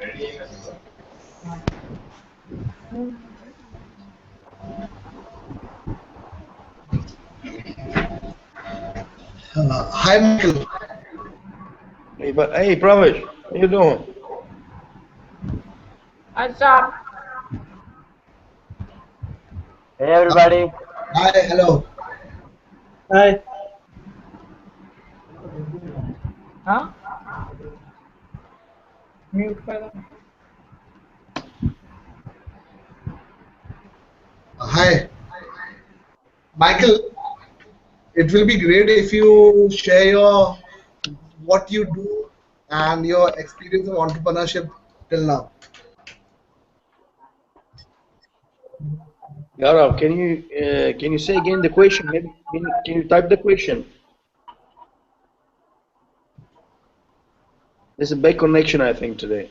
Hi, Michael. Hey, Pravesh, how you doing? What's up? Hey everybody. Hi, hello. Hi. Huh? Mute further. Hi, Michael. It will be great if you share your what you do and your experience of entrepreneurship till now. Gaurav, can you say again the question? Maybe can you type the question? There's a bad connection, I think, today.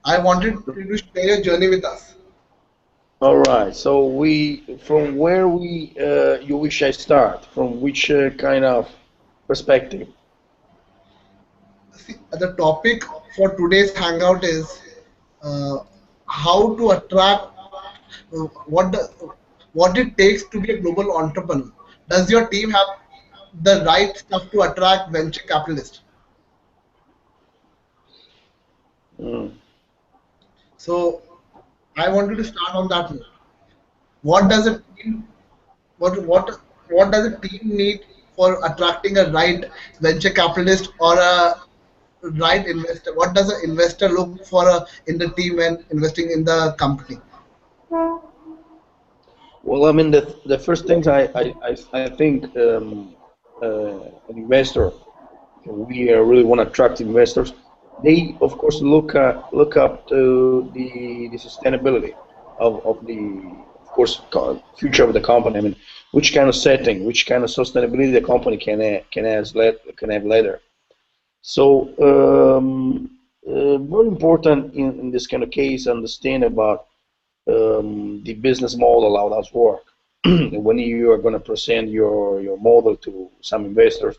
I wanted you to share your journey with us. All right. So from where you wish I start? From which kind of perspective? See, the topic for today's hangout is uh, how to attract what what it takes to be a global entrepreneur. Does your team have the right stuff to attract venture capitalists? Mm. So I wanted to start on that note. What does a team what what what does a team need for attracting a right venture capitalist or a right investor? What does an investor look for in the team when investing in the company? Well, I mean, the first things I think an investor, we really want to attract investors. They, of course, look up to the sustainability of the, of course, future of the company. I mean, which kind of setting, which kind of sustainability the company can have later. So, very important in this kind of case, understand about the business model, how that's work. When you are going to present your model to some investors,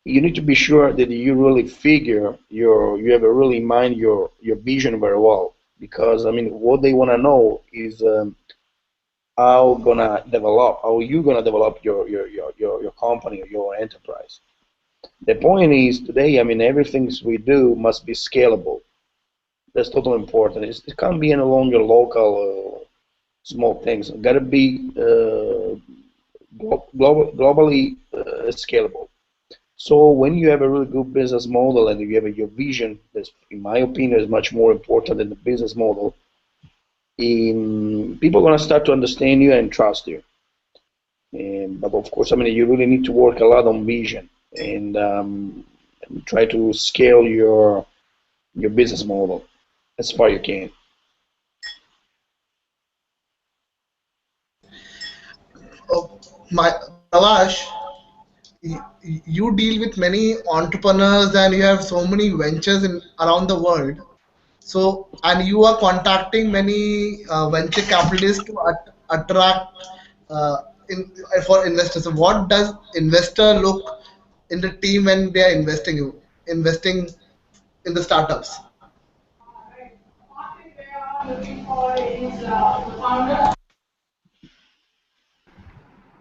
you need to be sure that you really figure you have a really in mind your vision very well, because I mean what they want to know is how you gonna develop your company or your enterprise. The point is today, I mean, everything we do must be scalable. That's totally important. It can't be any longer local small things. It got to be globally scalable. So when you have a really good business model and you have your vision, that's in my opinion is much more important than the business model. People are gonna start to understand you and trust you. But of course, I mean, you really need to work a lot on vision and try to scale your business model as far you can. My Pravash, you deal with many entrepreneurs and you have so many ventures in around the world. So, and you are contacting many venture capitalists to attract uh, in, for investors. So what does investor look in the team when they are investing in the startups?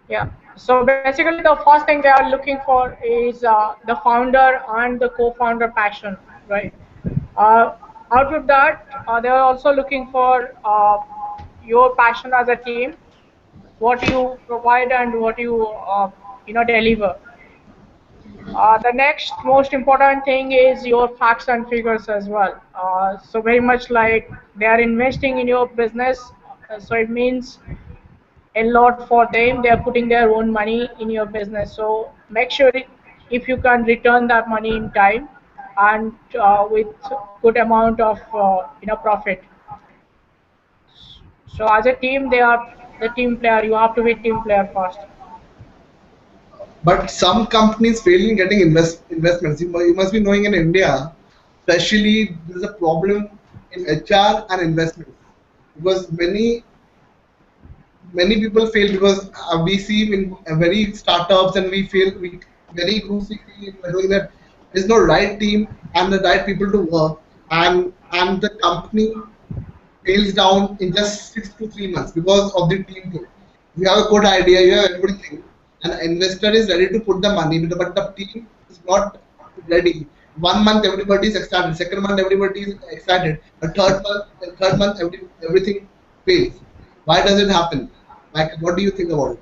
Yeah. So basically, the first thing they are looking for is the founder and the co-founder passion, right? Uh, Out of that, they are also looking for your passion as a team, what you provide and what you deliver. The next most important thing is your facts and figures as well. So very much like they are investing in your business, so it means a lot for them. They are putting their own money in your business. So make sure if you can return that money in time and with good amount of profit. So as a team, they are the team player. You have to be team player first. But some companies fail in getting investments. You must be knowing in India, especially there's a problem in HR and investments because many people fail because we see in very startups and we fail. very goofy team, knowing that there's no right team and the right people to work, and the company fails down in just 6 to 3 months because of the team thing. You have a good idea, you have everything, and the investor is ready to put the money, but the team is not ready. 1 month everybody is excited, second month everybody is excited, but third month everything fails. Why does it happen? Like, what do you think about it?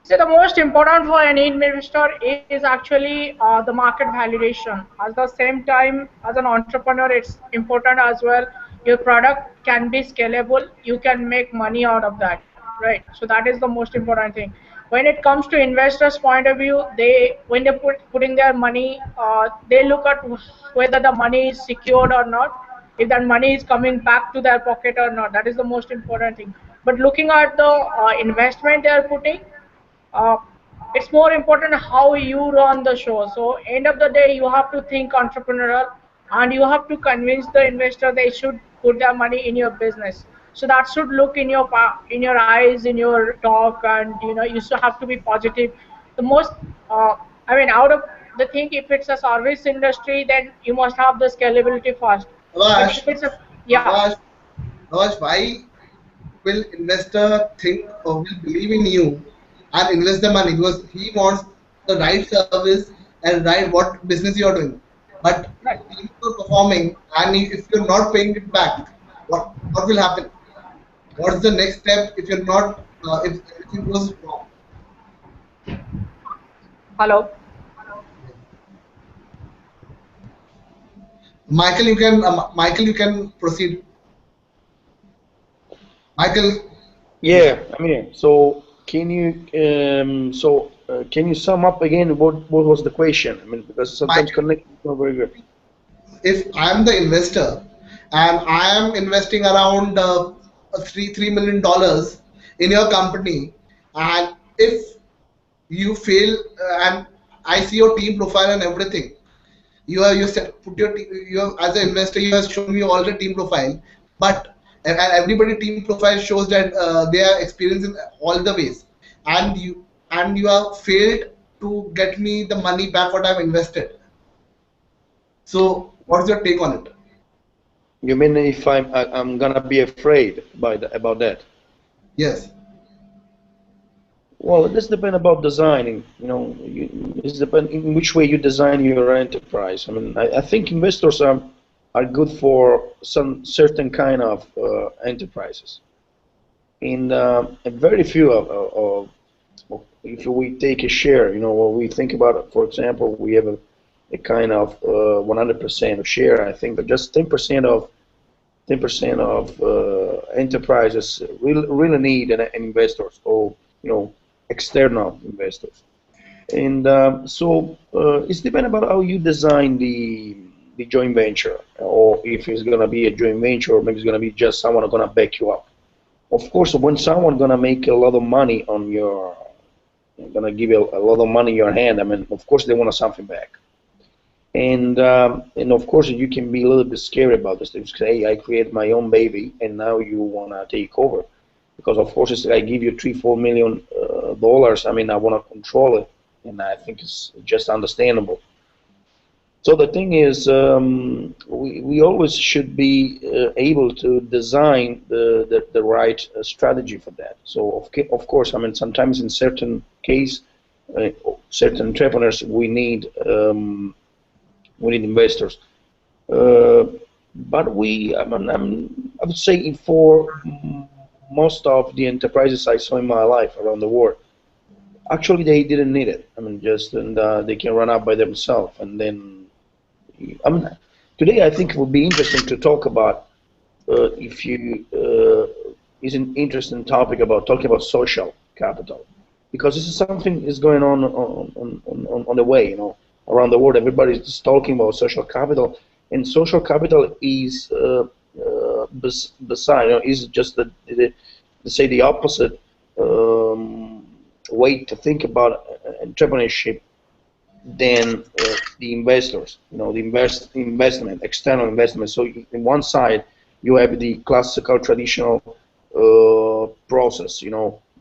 So the most important for any investor is actually the market validation. At the same time, as an entrepreneur, it's important as well. Your product can be scalable. You can make money out of that, right? So that is the most important thing. When it comes to investors' point of view, they when they putting their money, they look at whether the money is secured or not. If that money is coming back to their pocket or not, that is the most important thing. But looking at the investment they are putting, uh, it's more important how you run the show. So end of the day, you have to think entrepreneurial, and you have to convince the investor they should put their money in your business. So that should look in your in your eyes, in your talk, and you should have to be positive. The most, I mean, out of the thing, if it's a service industry, then you must have the scalability first. But Avash, if it's a, yeah. Avash, Avash, why will investor think or will believe in you and invest the money? Because he wants the right service and right what business you are doing. But Right. if you are performing and if you're not paying it back, what will happen? What's the next step if you're not if everything goes wrong? Hello. Michael, you can proceed. Michael, yeah. Yeah, I mean, so can you sum up again what was the question? I mean, because sometimes Michael, connection is not very good. if I'm the investor and I am investing around $3 million in your company, and if you fail, and I see your team profile and everything, you said put your you have, as an investor you have shown me all the team profile, but and everybody team profile shows that they are experienced in all the ways, and you have failed to get me the money back what I've invested. So what's your take on it? You mean if I'm gonna be afraid about that? Yes. Well, this depends about designing. This depends in which way you design your enterprise. I mean, I think investors are good for some certain kind of enterprises. In very few if we take a share, when we think about it, for example, we have a kind of 100% of share. I think that just 10% of enterprises really need an investors, or external investors. And it's depend about how you design the joint venture, or if it's gonna be a joint venture, or maybe it's gonna be just someone gonna back you up. Of course, when someone gonna make a lot of money on your, gonna give you a lot of money in your hand, I mean, of course they want something back. And of course you can be a little bit scary about this. You say, hey, I create my own baby, and now you wanna take over, because of course it's, I give you $3-4 million dollars. I mean, I wanna control it, and I think it's just understandable. So the thing is, we always should be able to design the right strategy for that. So of course, I mean, sometimes in certain case, uh, certain entrepreneurs, we need investors. Uh, but I would say for most of the enterprises I saw in my life around the world, actually they didn't need it. I mean, just and they can run up by themselves, and then I mean, today I think it would be interesting to talk about if you is an interesting topic about talking about social capital, because this is something is going on the way, around the world. Everybody is talking about social capital, and social capital is beside, is just to say the opposite way to think about entrepreneurship than the investors, the investment, external investment. So in one side, you have the classical, traditional process,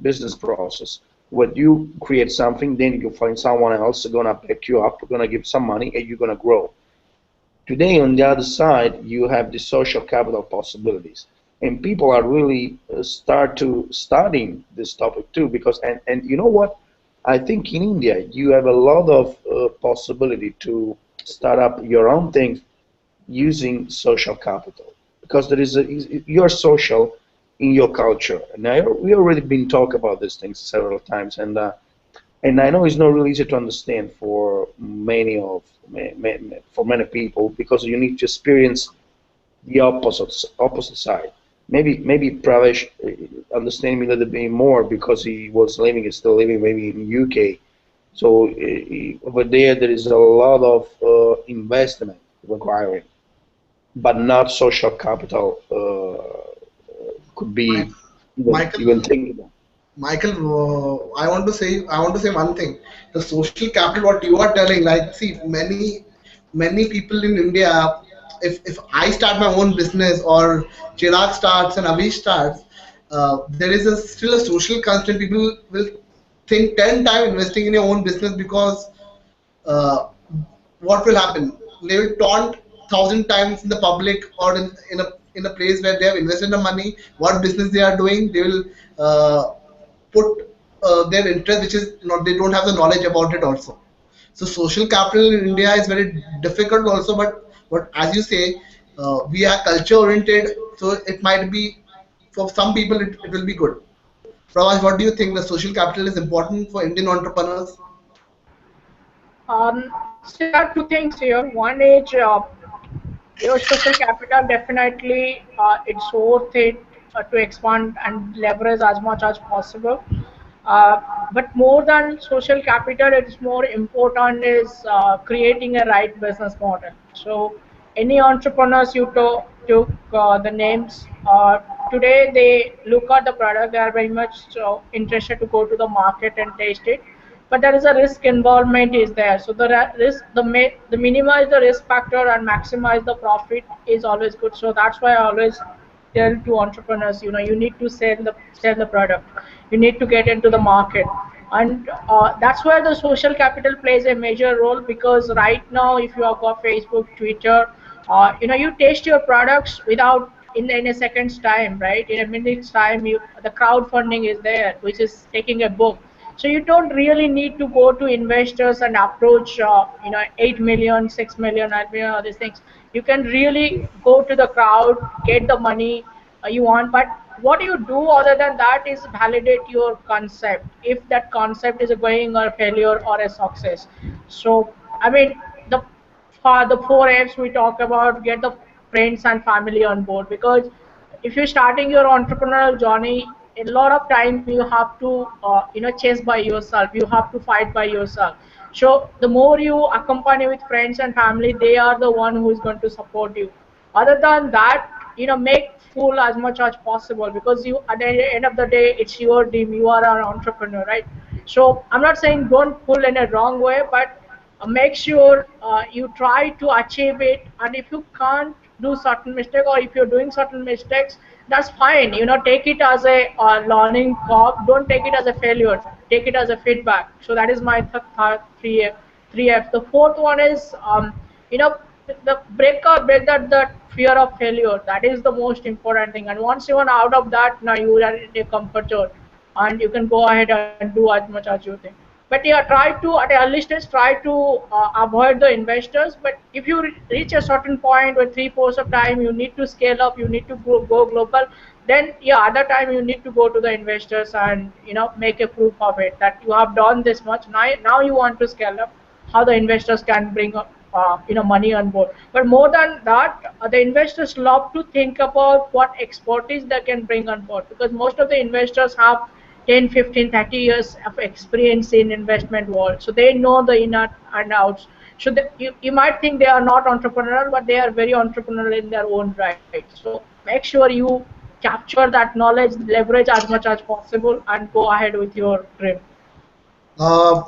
business process. When you create something, then you find someone else gonna pick you up, gonna give some money, and you're gonna grow. Today, on the other side, you have the social capital possibilities, and people are really start to studying this topic too. Because and you know what? I think in India you have a lot of possibility to start up your own things using social capital because there is you're social in your culture. And we already been talk about these things several times, and I know it's not really easy to understand for for many people because you need to experience the opposite side. Maybe Pravesh understand me a little bit more because he was living is still living maybe in UK. So over there is a lot of investment requiring, but not social capital could be Mi- Michael, even thinkable. Michael, I want to say one thing. The social capital, what you are telling, like, see, many people in India, if I start my own business or Chirag starts and Avish starts, there is still a social constant. People will think 10 times investing in your own business because uh, what will happen? They will taunt 1,000 times in the public or in a place where they have invested the money, what business they are doing. They will put their interest, which is not they don't have the knowledge about it also. So social capital in India is very difficult also, but as you say, we are culture oriented, so it might be for some people it will be good. Pravash, what do you think? The social capital is important for Indian entrepreneurs? See, there are two things here. One is your social capital definitely it's worth it to expand and leverage as much as possible. But more than social capital, it's more important is creating a right business model. So any entrepreneurs you took the names today, they look at the product. They are very much interested to go to the market and taste it, but there is a risk involvement is there. So the risk, the minimize the risk factor and maximize the profit is always good. So that's why I always tell to entrepreneurs, you need to sell the product, you need to get into the market, and that's where the social capital plays a major role. Because right now, if you have got Facebook, Twitter, you taste your products without in a second's time, right? In a minute's time, the crowdfunding is there, which is taking a book. So you don't really need to go to investors and approach 8 million, 6 million, and all these things. You can really go to the crowd, get the money you want. But what you do other than that is validate your concept, if that concept is a going or a failure or a success. So I mean, the for the four F's we talk about, get the friends and family on board. Because if you're starting your entrepreneurial journey, a lot of time you have to chase by yourself, you have to fight by yourself. So the more you accompany with friends and family, they are the one who is going to support you. Other than that, make full as much as possible, because you at the end of the day, it's your dream, you are an entrepreneur, right? So I'm not saying don't pull in a wrong way, but make sure you try to achieve it. And if you can't do certain mistake, or if you're doing certain mistakes, that's fine. Take it as a learning curve. Don't take it as a failure, take it as a feedback. So that is my three F's. The fourth one is you know the break that fear of failure. That is the most important thing. And once you are out of that, now you are in a comfort zone, and you can go ahead and do as much as you think. But yeah, try to at early stage try to avoid the investors. But if you reach a certain point where 3/4 of time you need to scale up, you need to go global, then yeah, other time you need to go to the investors and make a proof of it that you have done this much. Now you want to scale up, how the investors can bring money on board. But more than that, the investors love to think about what expertise they can bring on board, because most of the investors have 10, 15, 30 years of experience in investment world, so they know the in and outs. So you might think they are not entrepreneurial, but they are very entrepreneurial in their own right. So make sure you capture that knowledge, leverage as much as possible, and go ahead with your dream. Uh,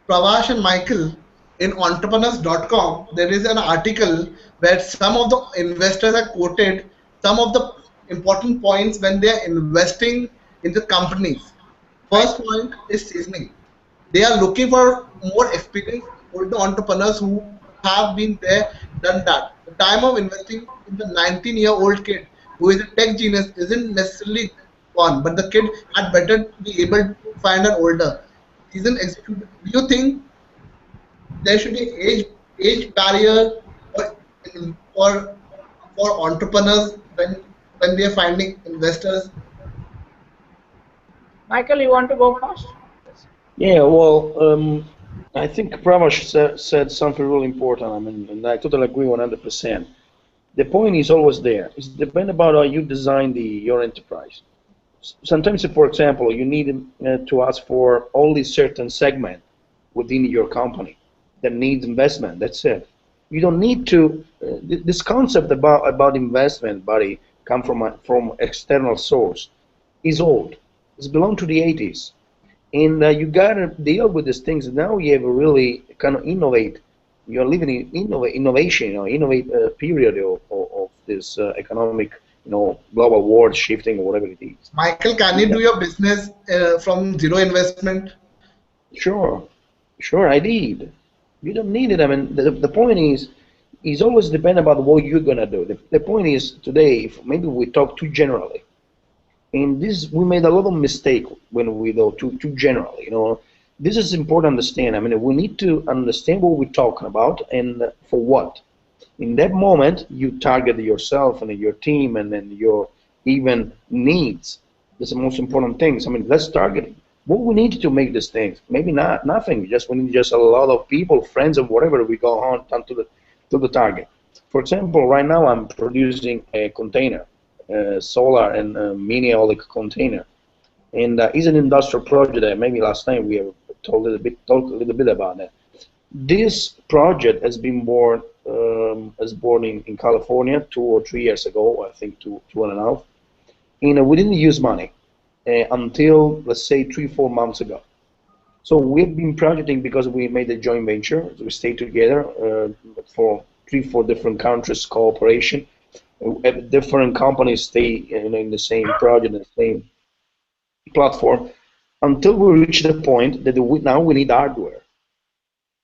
Pravash and Michael, in entrepreneurs.com, there is an article where some of the investors are quoted some of the important points when they are investing in the companies. First point is seasoning. They are looking for more experienced older entrepreneurs who have been there, done that. The time of investing in the 19-year-old kid who is a tech genius isn't necessarily gone, but the kid had better be able to find an older seasoned executive. Do you think there should be age barrier for for entrepreneurs when they are finding investors? Michael, you want to go first? Yeah, well, I think Pravash said something really important. I mean, and I totally agree 100%. The point is always there. It depends about how you design your enterprise. Sometimes, for example, you need to ask for only certain segment within your company that needs investment. That's it. You don't need to. This concept about investment, buddy, come from external source, is old. It's belong to the 80s, and you gotta deal with these things. Now you have a really kind of innovate. You're living in innovation, innovate period of this economic, global world shifting or whatever it is. Michael, can you do your business from zero investment? Sure, sure, I did. You don't need it. I mean, the point is always depend about what you're gonna do. The point is today, if maybe we talk too generally, and this we made a lot of mistake when we go too generally. This is important to understand. I mean, we need to understand what we're talking about and for what. In that moment, you target yourself and your team and then your even needs. That's the most important things. I mean, let's target it. What we need to make these things, maybe not nothing. Just we need just a lot of people, friends, or whatever. We go on to the target. For example, right now I'm producing a container, solar and mini eolic container, and it's an industrial project. That maybe last time we have talked a little bit about that. This project has born in California 2 or 3 years ago, I think two and a half. And we didn't use money until, let's say, 3 4 months ago. So we've been projecting because we made a joint venture. We stayed together for 3 4 different countries cooperation. Different companies stay in the same project, the same platform, until we reach the point that now we need hardware.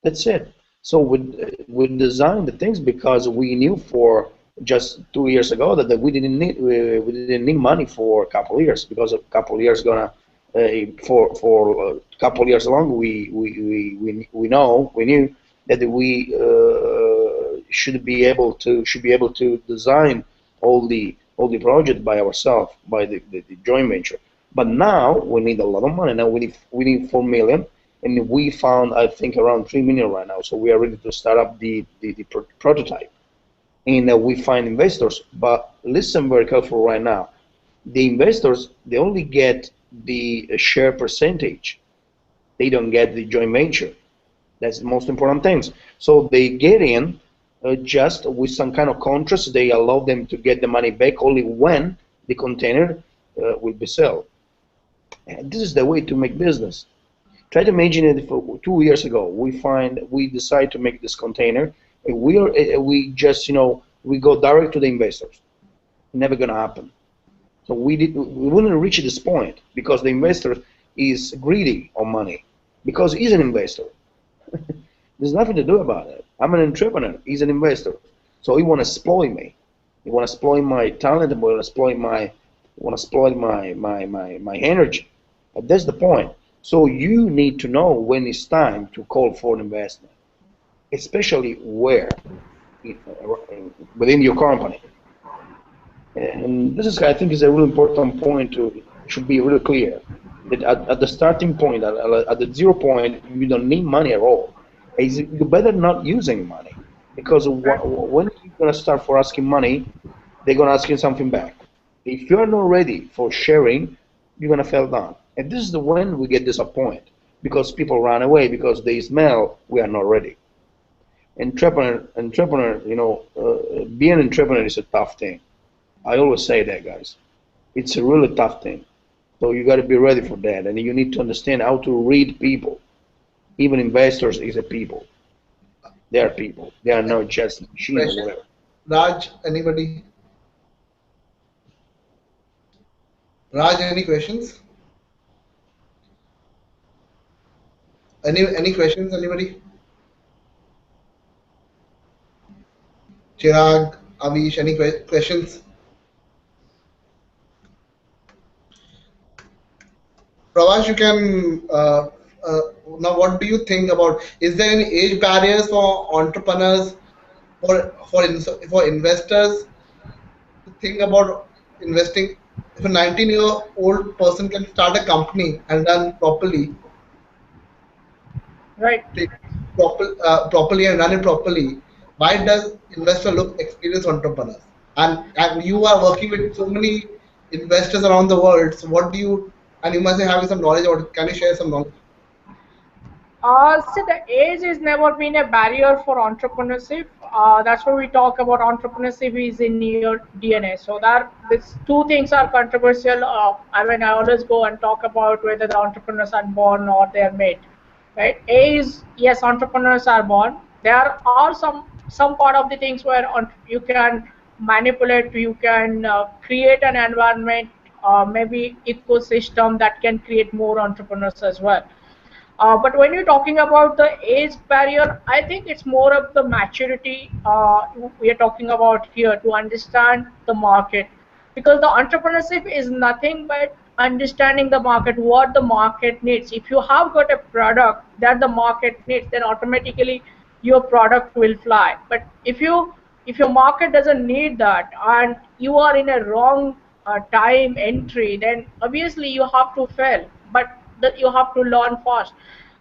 That's it. So we designed the things because we knew for just 2 years ago that we didn't need money for a couple of years, because a couple of years gonna for a couple of years long we knew that we should be able to design all the project by ourselves, by the joint venture. But now we need a lot of money. Now we need 4 million, and we found, I think, around 3 million right now. So we are ready to start up the prototype, and we find investors. But listen very careful right now. The investors, they only get the share percentage. They don't get the joint venture. That's the most important things. So they get in just with some kind of contracts. They allow them to get the money back only when the container will be sold. And this is the way to make business. Try to imagine it. For 2 years ago, we decide to make this container. And we just we go direct to the investors. Never gonna happen. So we wouldn't reach this point because the investor is greedy on money, because he's an investor. There's nothing to do about it. I'm an entrepreneur. He's an investor, so he want to exploit me. He want to exploit my talent. He want to exploit my energy. But that's the point. So you need to know when it's time to call for an investment, especially where within your company. And this is, I think, is a really important point to should be really clear that at the starting point, at the 0 point, you don't need money at all. You better not using money, because when you're gonna start for asking money, they're gonna ask you something back. If you're not ready for sharing, you're gonna fall down. And this is the when we get disappointed, because people run away because they smell we are not ready. Entrepreneur, being an entrepreneur is a tough thing. I always say that, guys. It's a really tough thing. So you got to be ready for that, and you need to understand how to read people. Even investors is a people. They are people. They are not just machine or Question. whatever. Raj, anybody? Raj, any questions? Any questions? Anybody? Chirag, Avish, any questions? Pravash, you can. Uh, Now, what do you think about? Is there any age barriers for entrepreneurs, for investors to think about investing? If a 19-year-old person can start a company and run properly, Right. take properly and run it properly, why does investor look experienced entrepreneurs? And you are working with so many investors around the world. So what do you, and you must be having some knowledge about it. Can you share some knowledge? See, the age has never been a barrier for entrepreneurship. That's why we talk about entrepreneurship is in your DNA. So that these two things are controversial. I mean, I always go and talk about whether the entrepreneurs are born or they are made. Right? A is yes, entrepreneurs are born. There are some part of the things where you can manipulate, you can create an environment, maybe ecosystem that can create more entrepreneurs as well. But when you're talking about the age barrier, I think it's more of the maturity we are talking about here to understand the market. Because the entrepreneurship is nothing but understanding the market, what the market needs. If you have got a product that the market needs, then automatically your product will fly. But if your market doesn't need that and you are in a wrong time entry, then obviously you have to fail. But that you have to learn fast.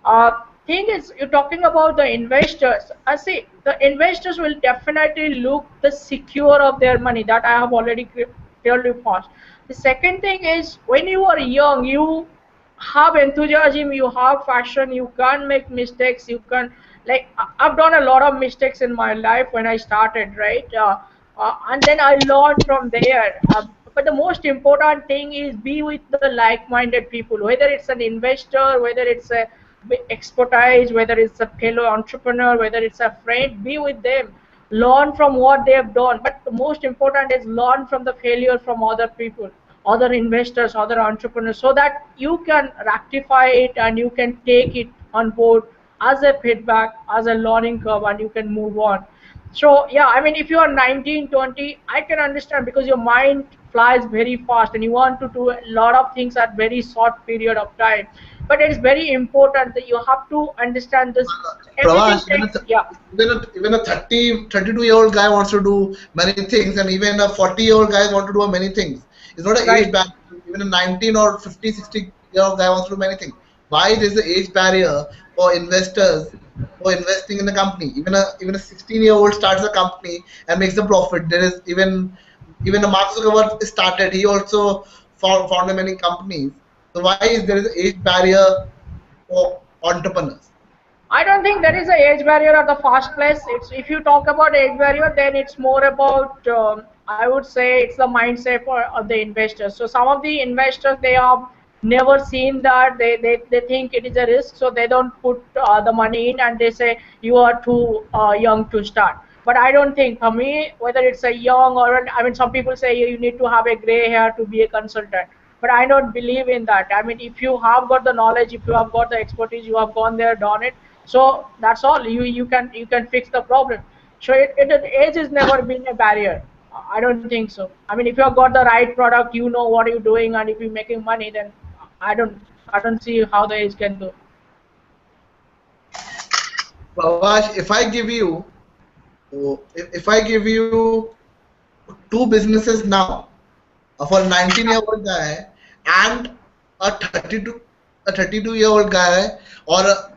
Uh, Thing is, you're talking about the investors. I see the investors will definitely look the secure of their money. That I have already clearly fast. The second thing is when you are young, you have enthusiasm, you have passion, you can't make mistakes, you can like I've done a lot of mistakes in my life when I started, right? And then I learned from there. But the most important thing is be with the like-minded people, whether it's an investor, whether it's a expertise, whether it's a fellow entrepreneur, whether it's a friend, be with them, learn from what they have done. But the most important is learn from the failure from other people, other investors, other entrepreneurs, so that you can rectify it and you can take it on board as a feedback, as a learning curve, and you can move on. So yeah, I mean, if you are 19, 20, I can understand because your mind flies very fast and you want to do a lot of things at very short period of time. But it is very important that you have to understand this. Everything Pravash, takes, yeah, even a 32-year-old guy wants to do many things, and even a 40-year-old guy want to do many things. It's not an age right. barrier. Even a 19 or 50, 60-year-old guy wants to do many things. Why there is an age barrier for investors for investing in a company? Even a 16-year-old starts a company and makes a profit. There is even a Mark Zuckerberg started. He also founded many companies. So why is there is an age barrier for entrepreneurs? I don't think there is a age barrier at the first place. It's if you talk about age barrier, then it's more about I would say it's the mindset of the investors. So some of the investors they have never seen that they think it is a risk, so they don't put the money in and they say you are too young to start. But I don't think for me whether it's a young or I mean some people say you need to have a gray hair to be a consultant, but I don't believe in that. I mean, if you have got the knowledge, if you have got the expertise, you have gone there, done it. So that's all. You can fix the problem. So age has never been a barrier. I don't think so. I mean, if you have got the right product, you know what you're doing, and if you're making money, then I don't see how the age can do. Pravash, if I give you two businesses now for a 19-year-old guy and a 32-year-old guy or a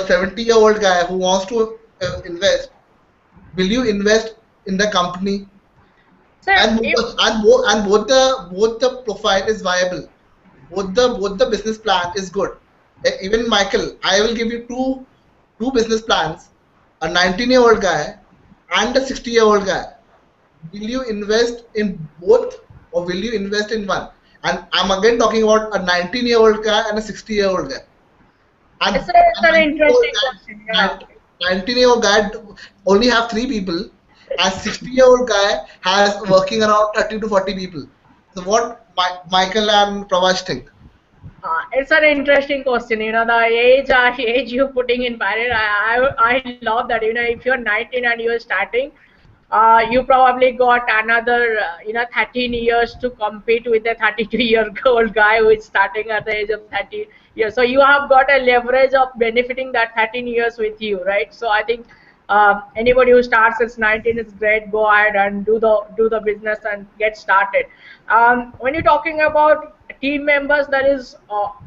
70-year-old guy who wants to invest, will you invest in the company? So if And both the profile is viable. Both the business plan is good. Even Michael, I will give you two business plans, a 19-year-old guy and a 60-year-old guy. Will you invest in both or will you invest in one? And I'm again talking about a 19-year-old guy and a 60-year-old guy. And it's a an 19-year-old interesting question. guy, Yeah. 19-year-old guy only have three people, and 60-year-old guy has working around 30 to 40 people. So what Michael and Pravash think? It's an interesting question. The age you putting in barrier, I love that. If you're 19 and you're starting, you probably got another 13 years to compete with a 32-year-old guy who is starting at the age of 30 years. So you have got a leverage of benefiting that 13 years with you, right? So I think anybody who starts at 19 is great. Go ahead and do the business and get started. When you're talking about team members, that is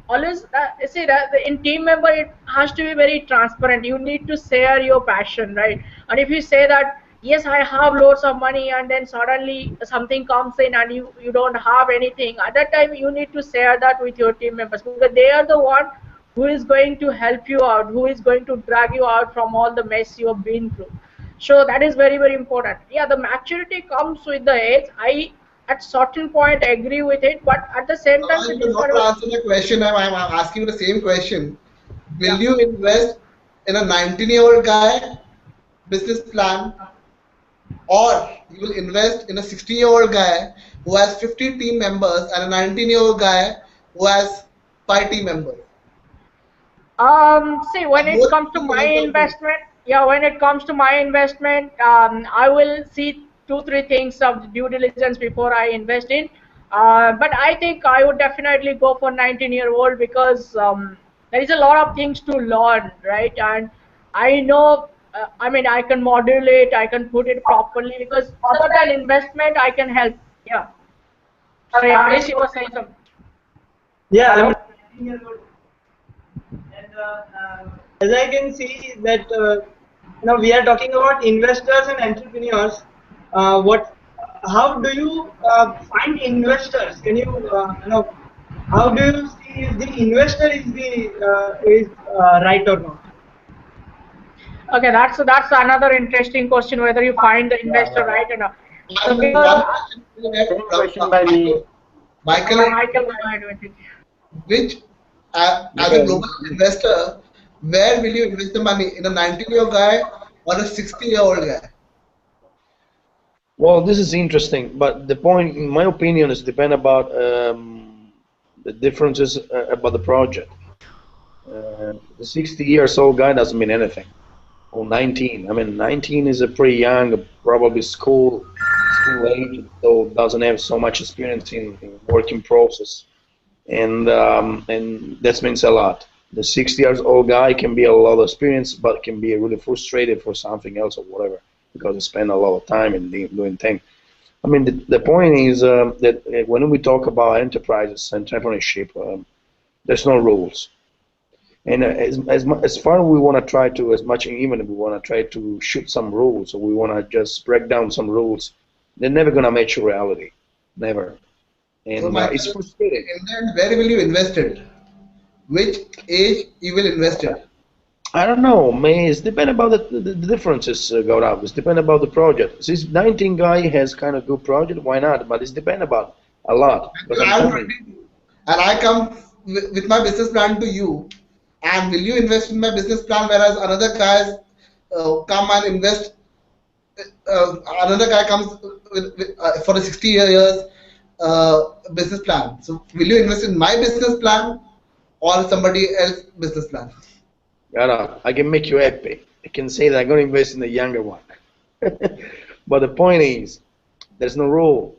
always see that in team member it has to be very transparent. You need to share your passion, right? And if you say that yes, I have loads of money, and then suddenly something comes in and you don't have anything, at that time you need to share that with your team members, because they are the one who is going to help you out, who is going to drag you out from all the mess you have been through. So that is very, very important. Yeah, the maturity comes with the age. I at certain point agree with it, but at the same time the You not discover. answer the question. I'm asking you the same question. Will Yeah. you invest in a 19-year-old guy business plan, or you will invest in a 60-year-old guy who has 50 team members and a 19-year-old guy who has 5 team members? See, when it Both comes to making my the same company. investment, yeah, when it comes to my investment, I will see two, three things of due diligence before I invest in. But I think I would definitely go for 19-year-old, because there is a lot of things to learn, right? And I know, I mean, I can modulate, I can put it properly, because other than investment, I can help. Yeah. Sorry, Harish, you were saying something. Yeah, I'm Hello? 19 years old, and as I can see that now we are talking about investors and entrepreneurs. What? How do you find investors? Can you how do you see if the investor is right or not? Okay, that's another interesting question, whether you find the Yeah, investor yeah, right or not. So And because one question we have, Same question by me. Michael, Michael, go ahead with it. which as a yeah. global investor, where will you invest the money? In a 19-year-old guy or a 60-year-old guy? Well, this is interesting, but the point, in my opinion, is depend about the differences about the project. The 60 years old guy doesn't mean anything. Or 19. I mean, 19 is a pretty young, probably school age, so doesn't have so much experience in working process, and that means a lot. The 60 years old guy can be a lot of experience, but can be really frustrated for something else or whatever because he spend a lot of time in doing things. I mean, the point is that when we talk about enterprises, entrepreneurship, there's no rules. And as far as we want to try to, as much even if we want to try to shoot some rules, or we want to just break down some rules, they're never going to match reality. Never. So, And it's Michael, frustrating. in the end, where will you invest it? Which age you will invest it? I don't know, man. It's depend about the differences, Gaurav. It's depend about the project. This 19 guy has kind of good project. Why not? But it's depend about a lot because I'm I'm telling you. 22 and I come with my business plan to you, and will you invest in my business plan, whereas another guys come and invest, another guy comes for a 60 years business plan. So will you invest in my business plan or somebody else business plan? Gaurav, I can make you happy. I can say that I'm going to invest in the younger one. But the point is, there's no rule.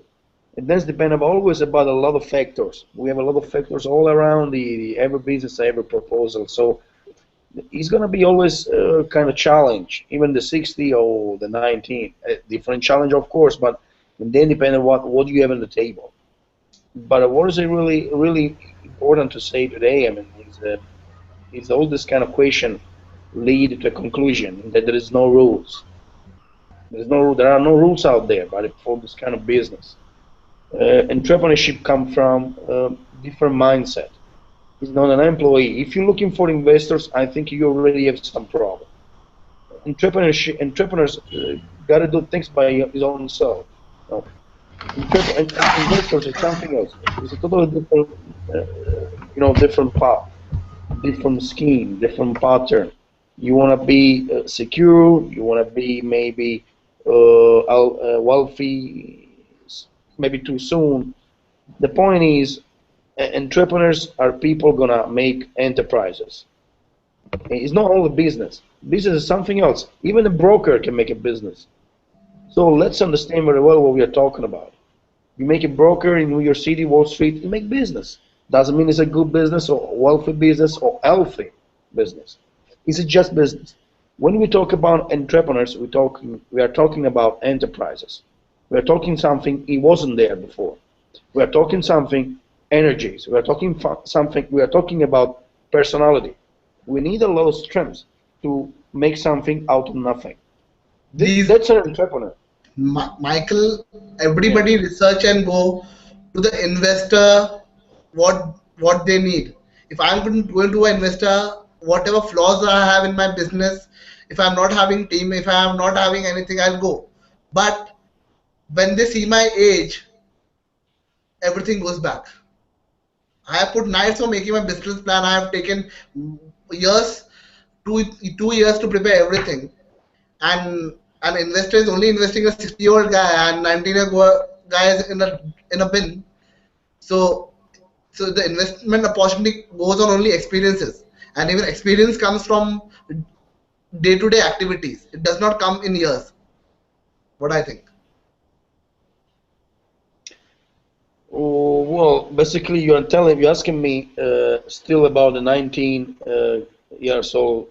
It does depend always about a lot of factors. We have a lot of factors all around the every business, every proposal. So it's gonna be always kind of challenge, even the 60 or the 19. A different challenge, of course, but then depend on what you have on the table. But what is it really important to say today? I mean, is all this kind of question lead to a conclusion that there is no rules. There are no rules out there, but for this kind of business. Entrepreneurship come from different mindset. It's not an employee. If you're looking for investors, I think you already have some problem. Entrepreneurs got to do things by his own self. No. Investors is something else. It's a totally different, different path, different scheme, different pattern. You want to be secure. You want to be maybe wealthy, maybe too soon. The point is, entrepreneurs are people gonna make enterprises. It's not only business. Business is something else. Even a broker can make a business. So let's understand very well what we are talking about. You make a broker in New York City, Wall Street, you make business. Doesn't mean it's a good business or wealthy business or healthy business. It's just business. When we talk about entrepreneurs, we are talking about enterprises. We are talking something it wasn't there before. We are talking something energies. We are talking something. We are talking about personality. We need a lot of strength to make something out of nothing. These That's an entrepreneur. Michael, Yeah. everybody research and go to the investor what they need. If I'm going to an investor, whatever flaws I have in my business, if I'm not having team, if I'm not having anything, I'll go. But when they see my age, everything goes back. I have put nights for making my business plan. I have taken years, two years to prepare everything. And an investor is only investing a 60-year-old guy and 19-year-old guy is in a bin. So so the investment opportunity goes on only experiences, and even experience comes from day-to-day activities. It does not come in years. What I think. Oh, well, basically, you're asking me still about the 19 years old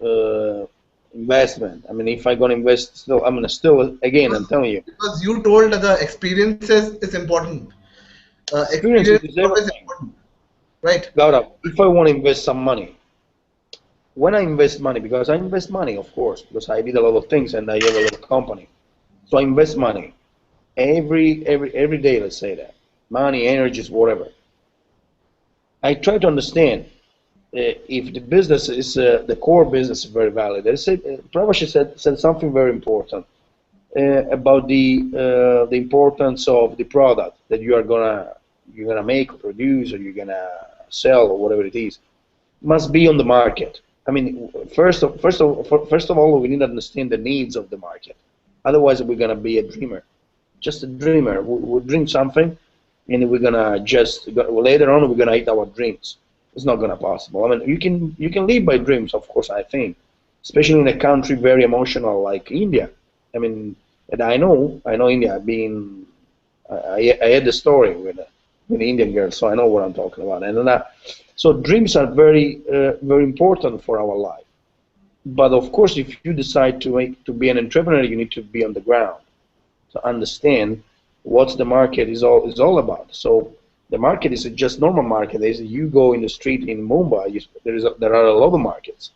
investment. I mean, if I gonna invest still, I'm gonna still again. I'm telling you, Because you told that the experiences is important. experience Experience is is always everything. important, right? Laura, if I want to invest some money, when I invest money, because I invest money, of course, because I did a lot of things and I have a little company, so I invest money every day. Let's say that money, energies, whatever. I try to understand if the business is the core business is very valid. Pravash said something very important about the importance of the product that you're gonna make or produce or you're gonna sell or whatever it is must be on the market. I mean, first of all, we need to understand the needs of the market. Otherwise, we're gonna be a dreamer, just a dreamer. We'll dream something, and we're gonna later on we're gonna eat our dreams. It's not gonna possible. I mean, you can live by dreams, of course. I think, especially in a country very emotional like India. I mean, and I know India. I've been, I had the story with the Indian girl, so I know what I'm talking about. So dreams are very important for our life. But of course, if you decide to be an entrepreneur, you need to be on the ground to understand what the market is all about. So the market is just normal market. Is you go in the street in Mumbai, there are a lot of markets.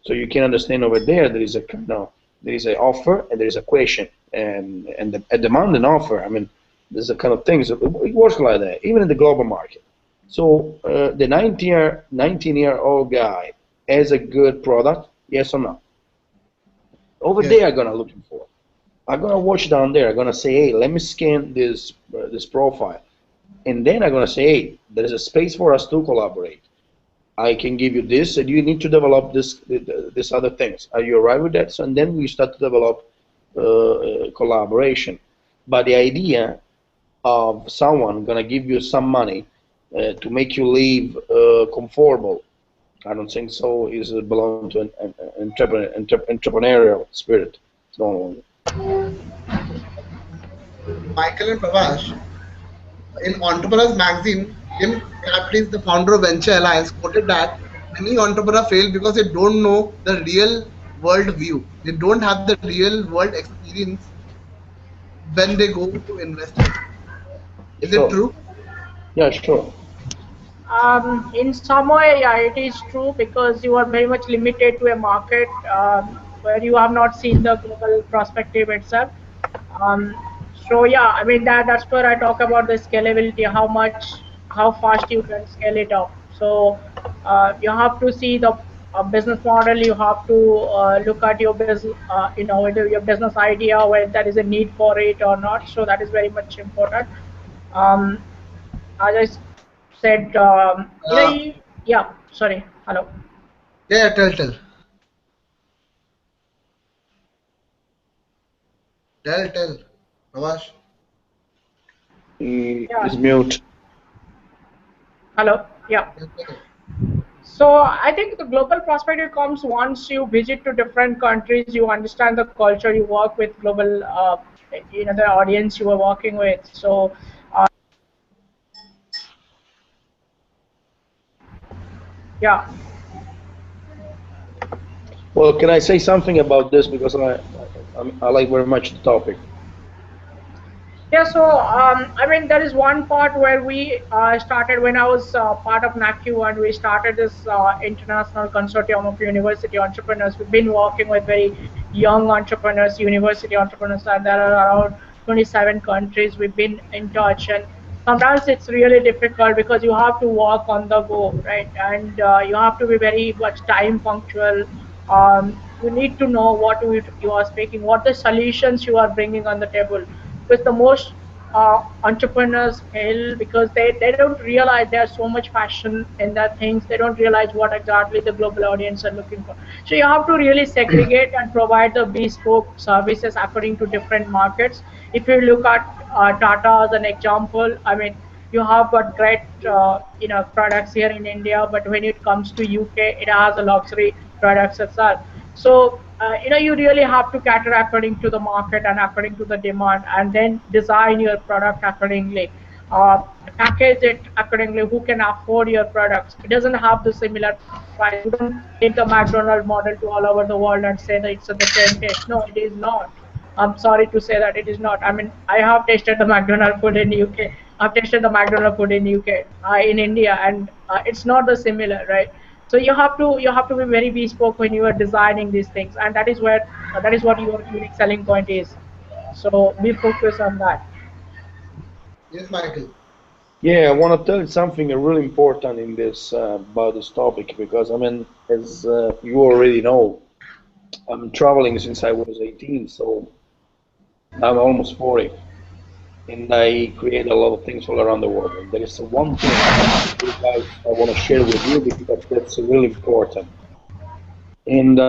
So you can understand over there is a there is an offer and there is a question and a demand and offer. I mean, there's a kind of things. It works like that, even in the global market. So the 19-year-old guy has a good product, yes or no? Over Yes. there, I'm gonna looking for. I'm gonna watch down there. I'm gonna say, hey, let me scan this profile, and then I'm gonna say, hey, there is a space for us to collaborate. I can give you this, and you need to develop this other things. Are you alright with that? So, and then we start to develop collaboration. But the idea of someone gonna give you some money to make you live comfortable, I don't think so. Is belong to an entrepreneurial spirit. So Michael and Pravash, in Entrepreneurs Magazine, Jim Caprice, the founder of Venture Alliance, quoted that many entrepreneurs fail because they don't know the real world view. They don't have the real world experience when they go to investors. Is it sure, true? yeah, sure. In some way, yeah, it is true because you are very much limited to a market where you have not seen the global perspective itself. Um, so yeah, I mean that's where I talk about the scalability, how fast you can scale it up. So you have to see the business model. You have to look at your business, whether your business idea, whether there is a need for it or not. So that is very much important. Um, as I said, Uh, yeah, sorry, hello. yeah, tell, Pravash. He Yeah, is mute. hello. Yeah. Yes, Michael. So I think the global perspective comes once you visit to different countries, you understand the culture, you work with global, the audience you are working with. So yeah, Well, can I say something about this because I like very much the topic. yeah. So I mean, there is one part where we started when I was part of NACU, and we started this international consortium of university entrepreneurs. We've been working with very young entrepreneurs, university entrepreneurs, and there are around 27 countries. We've been in touch, and sometimes it's really difficult because you have to work on the go, right? And you have to be very much time punctual. You need to know what you are speaking, what the solutions you are bringing on the table. Because the most entrepreneurs fail because they don't realize there's so much passion in their things. They don't realize what exactly the global audience are looking for. So you have to really segregate and provide the bespoke services according to different markets. If you look at Tata as an example, I mean, you have got great products here in India, but when it comes to UK, it has a luxury products as well. So you really have to cater according to the market and according to the demand, and then design your product accordingly. Package it accordingly. Who can afford your products? It doesn't have the similar price. You don't take the McDonald model to all over the world and say that it's the same taste. No, it is not. I'm sorry to say that it is not. I mean, I have tasted the McDonald's food in UK. I've tasted the McDonald's food in UK, in India, and it's not the similar, right? So you have to be very bespoke when you are designing these things, and that is what your unique selling point is. So we focus on that. Yes, Michael. Yeah, I want to tell you something really important in this about this topic because I mean, as you already know, I'm traveling since I was 18, so I'm almost 40, and I create a lot of things all around the world. And there is one thing you guys I want to share with you because that's really important. And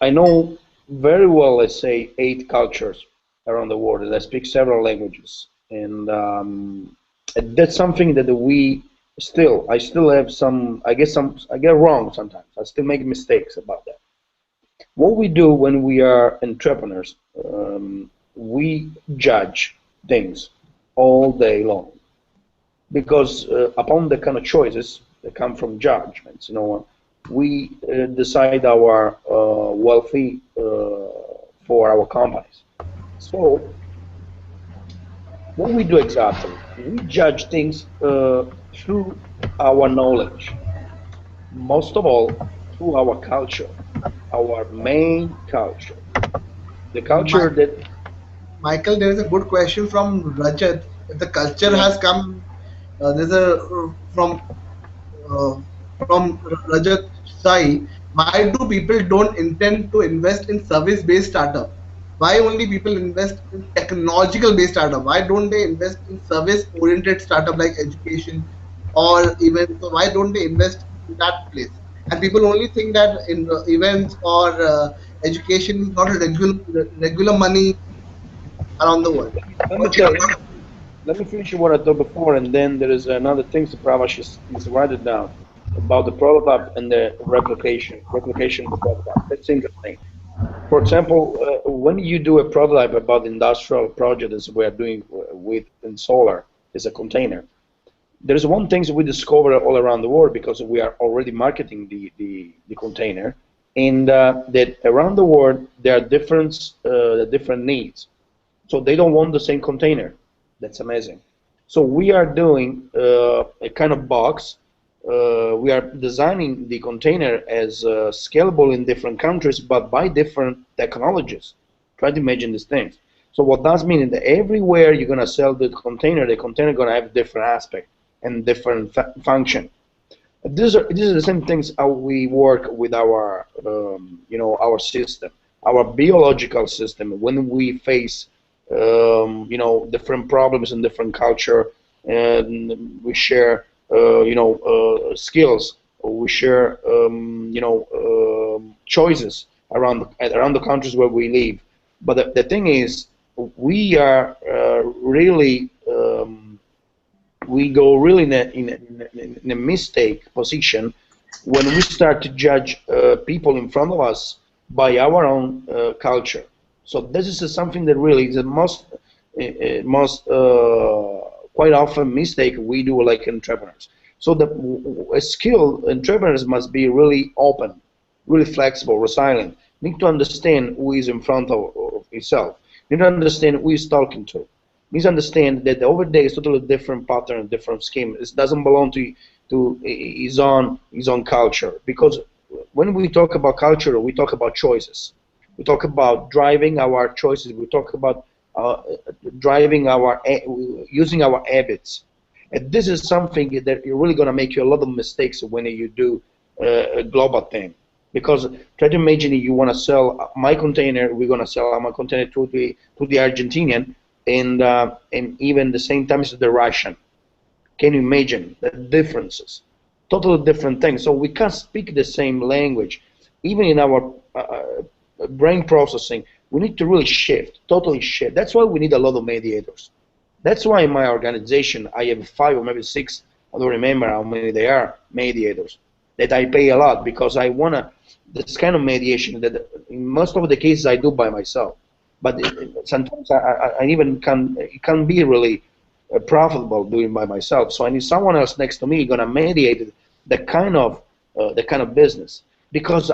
I know very well, let's say, 8 cultures around the world, and I speak several languages. And that's something that I still have I get wrong sometimes. I still make mistakes about that. What we do when we are entrepreneurs, we judge things all day long because upon the kind of choices that come from judgments, we decide our wealthy for our companies. So what we do exactly, we judge things through our knowledge, most of all through our culture, our main culture, the culture Mi- that Michael, there is a good question from Rajat. If the culture yeah. has come, there's a uh, from Rajat Sai. Why do people don't intend to invest in service-based startup? Why only people invest in technological-based startup? Why don't they invest in service-oriented startup like education or even so? Why don't they invest in that place? And people only think that in events or education is not a regular money around the world. Let me What's your tell take? let me finish what I thought before, and then there is another thing that Pravash is write it down about the prototype and the replication of the prototype. That's interesting. For example, when you do a prototype about the industrial project as we are doing with in solar as a container, there is one thing that we discover all around the world because we are already marketing the container, and that around the world there are different needs. So they don't want the same container. That's amazing. So we are doing a kind of box. We are designing the container as scalable in different countries, but by different technologies. Try to imagine these things. So what does mean is that everywhere you're gonna sell the container gonna have different aspect and different function. These are the same things how we work with our our system, our biological system. When we face different problems in different culture, and we share skills, we share choices around the countries where we live. But the thing is, we are really we go really in a mistake position when we start to judge people in front of us by our own culture. So this is something that really is the most quite often mistake we do like entrepreneurs. So a skilled entrepreneurs must be really open, really flexible, resilient. Need to understand who is in front of himself. Need to understand who he's talking to. Needs to understand that over there is totally different pattern, different scheme. It doesn't belong to his own culture. Because when we talk about culture, we talk about choices. We talk about driving our choices. We talk about driving using our habits. And this is something that you're really gonna make you a lot of mistakes when you do a global thing. Because try to imagine you want to sell my container, we're gonna sell my container to the Argentinian, and even the same time as the Russian. Can you imagine the differences? Totally different things. So we can't speak the same language. Even in our brain processing, we need to really shift, totally shift. That's why we need a lot of mediators. That's why in my organization I have 5 or maybe 6, I don't remember how many they are, mediators, that I pay a lot because I want to, this kind of mediation that in most of the cases I do by myself. But sometimes I even it can be really profitable doing by myself. So I need someone else next to me gonna mediate the kind of business, because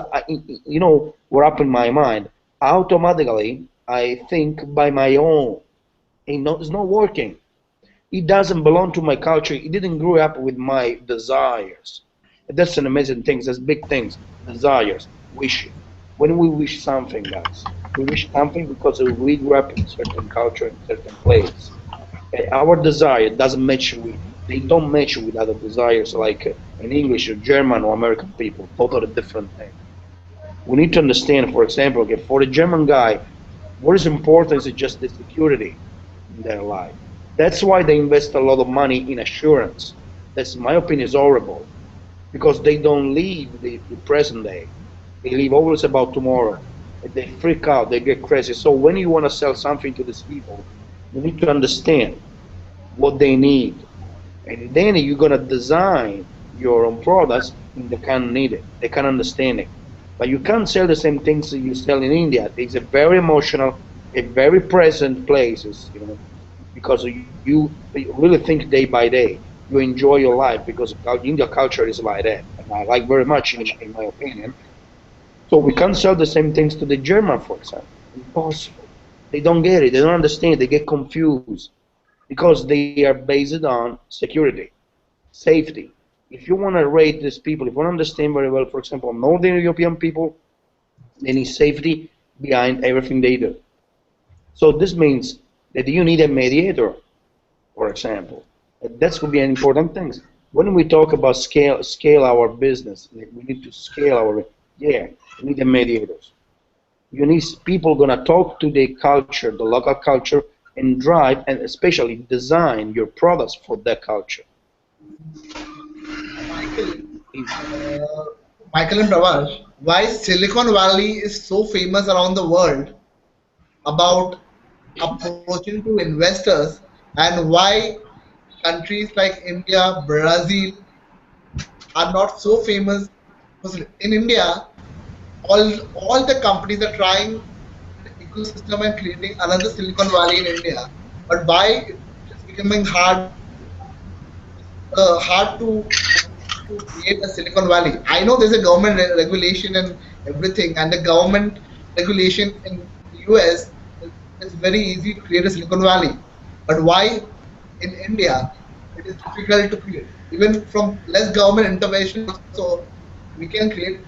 we're up in my mind. Automatically, I think by my own. It's not working. It doesn't belong to my culture. It didn't grow up with my desires. That's an amazing thing. That's big things. Desires, wishes. When we wish something, guys, we wish something because we grew up in certain culture, in certain place. Our desire doesn't match with, they don't match with other desires like in English or German or American people. Totally different thing. We need to understand, for example, okay, for the German guy, what is important is just the security in their life. That's why they invest a lot of money in assurance. That's, in my opinion, is horrible, because they don't live the present day. They live always about tomorrow. And they freak out, they get crazy. So when you want to sell something to these people, you need to understand what they need. And then you're going to design your own products and they can need it, they can understand it. But you can't sell the same things that you sell in India. It's a very emotional, a very present places, because you really think day by day. You enjoy your life because India culture is like that, and I like very much, in my opinion. So we can't sell the same things to the German, for example. Impossible. They don't get it. They don't understand. They get confused because they are based on security, safety. If you want to rate these people, if you want to understand very well, for example, Northern European people, they need safety behind everything they do. So this means that you need a mediator, for example. That's going to be an important thing. When we talk about scale our business, we need to scale our, yeah, we need the mediators. You need people going to talk to the culture, the local culture, and drive and especially design your products for that culture. Michael, uh, Michael and Pravash, why Silicon Valley is so famous around the world about approaching to investors, and why countries like India, Brazil are not so famous? Because in India, all the companies are trying an ecosystem and creating another Silicon Valley in India. But why it's becoming hard to create a Silicon Valley? I know there's a government regulation and everything, and the government regulation in US is very easy to create a Silicon Valley. But why in India it is difficult to create? Even from less government intervention, also we can create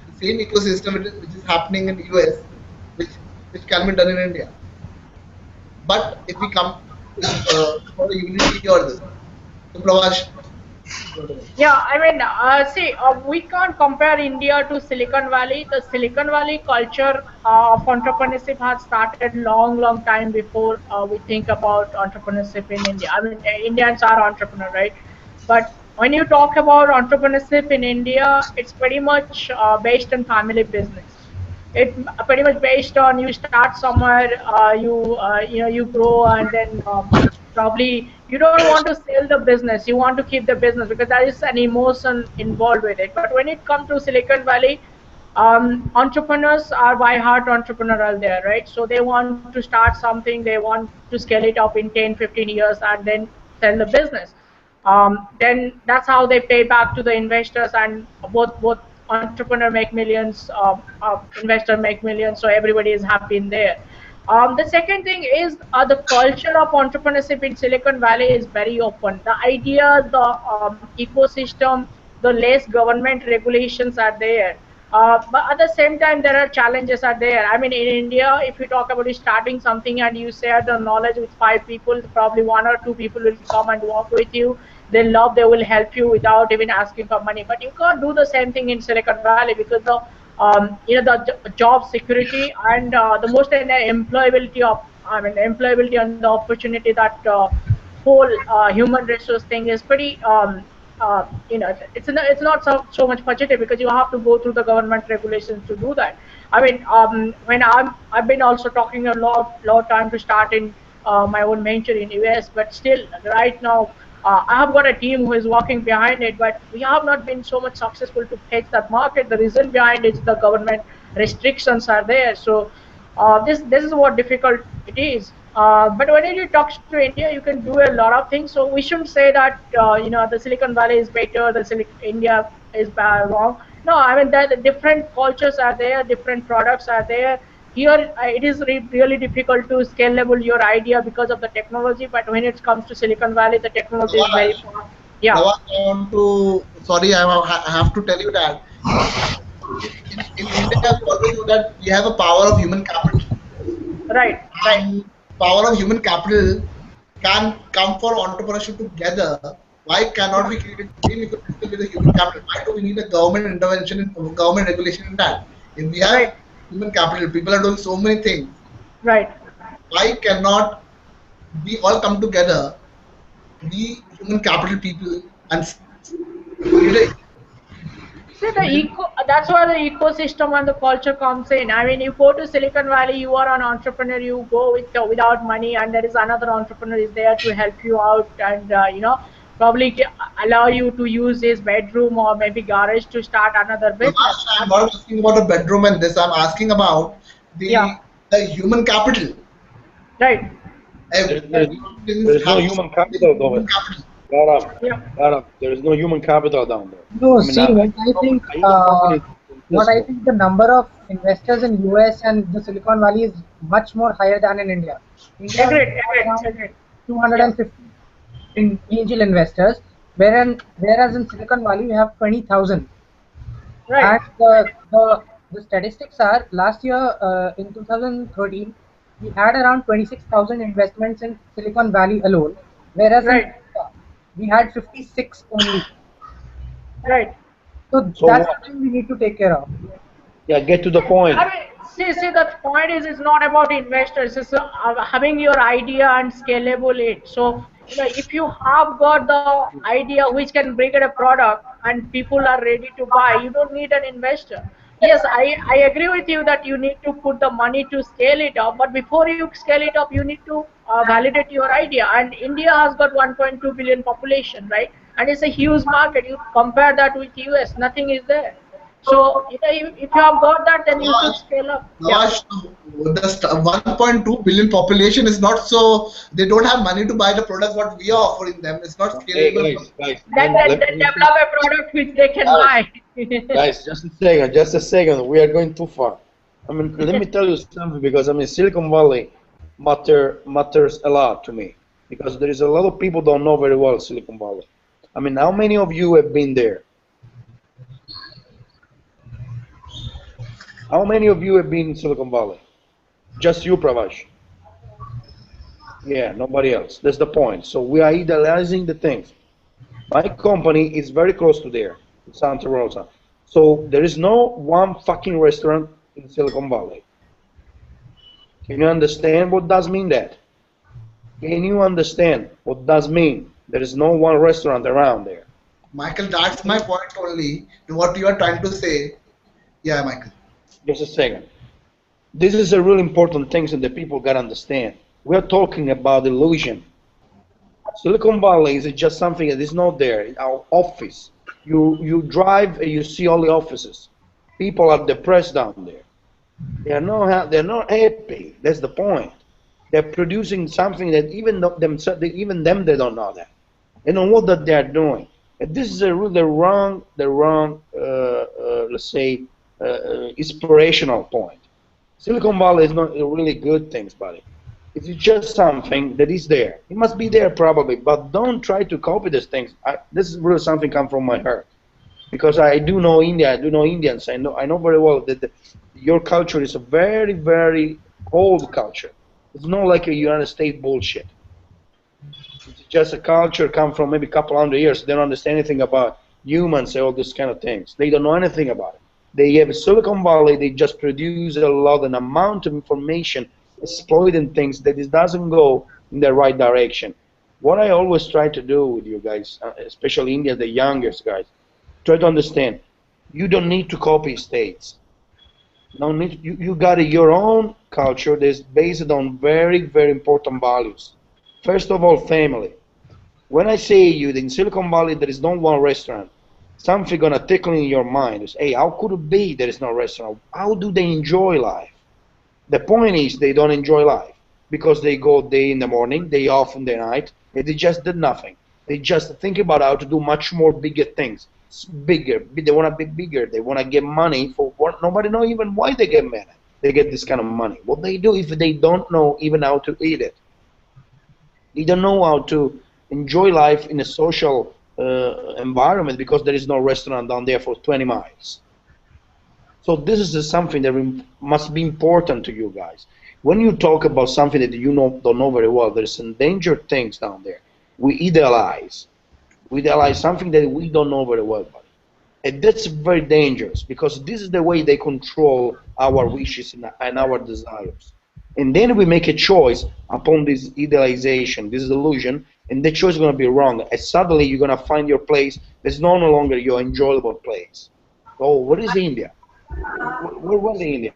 the same ecosystem which is happening in US, which which can be done in India. But if we come for the unity or this, so Pravash, Yeah, I mean, see, we can't compare India to Silicon Valley. The Silicon Valley culture of entrepreneurship has started long, long time before we think about entrepreneurship in India. I mean, Indians are entrepreneur, right? But when you talk about entrepreneurship in India, it's pretty much based on family business. It pretty much based on you start somewhere, you grow, and then Probably you don't want to sell the business, you want to keep the business because there is an emotion involved with it. But when it comes to Silicon Valley, entrepreneurs are by heart entrepreneurial there, right? So they want to start something, they want to scale it up in 10, 15 years and then sell the business. Then that's how they pay back to the investors, and both entrepreneur make millions, investor make millions, so everybody is happy in there. The second thing is the culture of entrepreneurship in Silicon Valley is very open. The ideas, the ecosystem, the less government regulations are there. But at the same time, there are challenges are there. I mean, in India, if you talk about starting something and you share the knowledge with five people, probably one or two people will come and work with you. They love, they will help you without even asking for money. But you can't do the same thing in Silicon Valley because the the job security and the most employability of, I mean, employability and the opportunity that whole human resource thing is pretty it's not so much budgeted because you have to go through the government regulations to do that. I mean, when I've been also talking a lot time to start in my own venture in US, but still right now I have got a team who is working behind it, but we have not been so much successful to fetch that market. The reason behind it is the government restrictions are there. So this is what difficult it is. But when it talks to India, you can do a lot of things. So we shouldn't say that the Silicon Valley is better, India is wrong. No, I mean that the different cultures are there, different products are there. Here it is really difficult to scalable your idea because of the technology. But when it comes to Silicon Valley, the technology is very Navash, fast. Yeah, Navash, I want to, sorry, I have to tell you that in India, we always know that we have a power of human capital. right, right. And power of human capital can come for entrepreneurship together. Why cannot we create a same ecosystem with a human capital? Why do we need a government intervention and government regulation in that? If we have Right, human capital, people are doing so many things. right. Why cannot we all come together, we human capital people, and create See, a that's where the ecosystem and the culture comes in. I mean, you go to Silicon Valley, you are an entrepreneur, you go without money, and there is another entrepreneur is there to help you out and, probably allow you to use his bedroom or maybe garage to start another business. Namaste, I'm not asking about a bedroom and this. I'm asking about Yeah, the human capital. right. There, Every there's, business there's no has human capital human though. capital. Garam, Yeah, there is no human capital down there. No, I mean, see, I even talking in what I principle. think the number of investors in US and the Silicon Valley is much more higher than in India. India, we agreed, have agreed, around agreed. Yeah, 250 in angel investors, whereas in Silicon Valley we have 20,000. right, And the statistics are last year in 2013 we had around 26,000 investments in Silicon Valley alone, whereas in right, India we had 56 only. right. So So that's what? something we need to take care of. Yeah, get to the point. I mean, see, the point is, it's not about investors. It's having your idea and scalable it. So, if you have got the idea which can bring it a product and people are ready to buy, you don't need an investor. Yes, I agree with you that you need to put the money to scale it up. But before you scale it up, you need to validate your idea. And India has got 1.2 billion population, right? And it's a huge market. You compare that with US, nothing is there. So if you have got that, then you should Navash, scale up. Yeah, Navash, the 1.2 billion population is not so, they don't have money to buy the products what we are offering them. It's not Hey scalable. guys, then develop a product which they can guys, buy. just a second. We are going too far. I mean, let me tell you something because I mean, Silicon Valley matters a lot to me because there is a lot of people don't know very well Silicon Valley. I mean, how many of you have been there? How many of you have been in Silicon Valley? Just you, Pravash. Yeah, nobody else. That's the point. So we are idealizing the things. My company is very close to there, in Santa Rosa. So there is no one fucking restaurant in Silicon Valley. Can you understand what does mean that? Can you understand what does mean? There is no one restaurant around there. Michael, that's my point only. What you are trying to say. Yeah, Michael. Just a second. This is a really important thing that the people gotta understand. We are talking about illusion. Silicon Valley is just something that is not there. In our office, you drive and you see all the offices. People are depressed down there. They're not happy. That's the point. They're producing something that even them they don't know that. They don't know what that they are doing. And this is really the wrong let's say inspirational point. Silicon Valley is not a really good things, buddy. It's just something that is there. It must be there probably, but don't try to copy these things. This is really something come from my heart because I do know India. I do know Indians. I know very well that your culture is a very very old culture. It's not like a United States bullshit. It's just a culture come from maybe a couple hundred years. They don't understand anything about humans and all these kind of things. They don't know anything about it. They have Silicon Valley. They just produce a lot, an amount of information, exploiting things that it doesn't go in the right direction. What I always try to do with you guys, especially India, the youngest guys, try to understand. You don't need to copy states. No need. You got your own culture that's based on very very important values. First of all, family. When I say you that in Silicon Valley there is not one restaurant, something gonna tickle in your mind is, hey, how could it be there is no restaurant? How do they enjoy life? The point is they don't enjoy life because they go day in the morning, day off in the night, and they just did nothing. They just think about how to do much more bigger things. Bigger. They want to be bigger. They want to get money for what nobody know even why they get money. They get this kind of money. What they do if they don't know even how to eat it? They don't know how to enjoy life in a social environment because there is no restaurant down there for 20 miles. So this is something that must be important to you guys. When you talk about something that you don't know very well, there's endangered things down there. We idealize. We idealize something that we don't know very well. And that's very dangerous because this is the way they control our wishes and our desires. And then we make a choice upon this idealization, this illusion, and the choice is going to be wrong. And suddenly you're going to find your place that's no longer your enjoyable place. Oh, what is India? Where was India?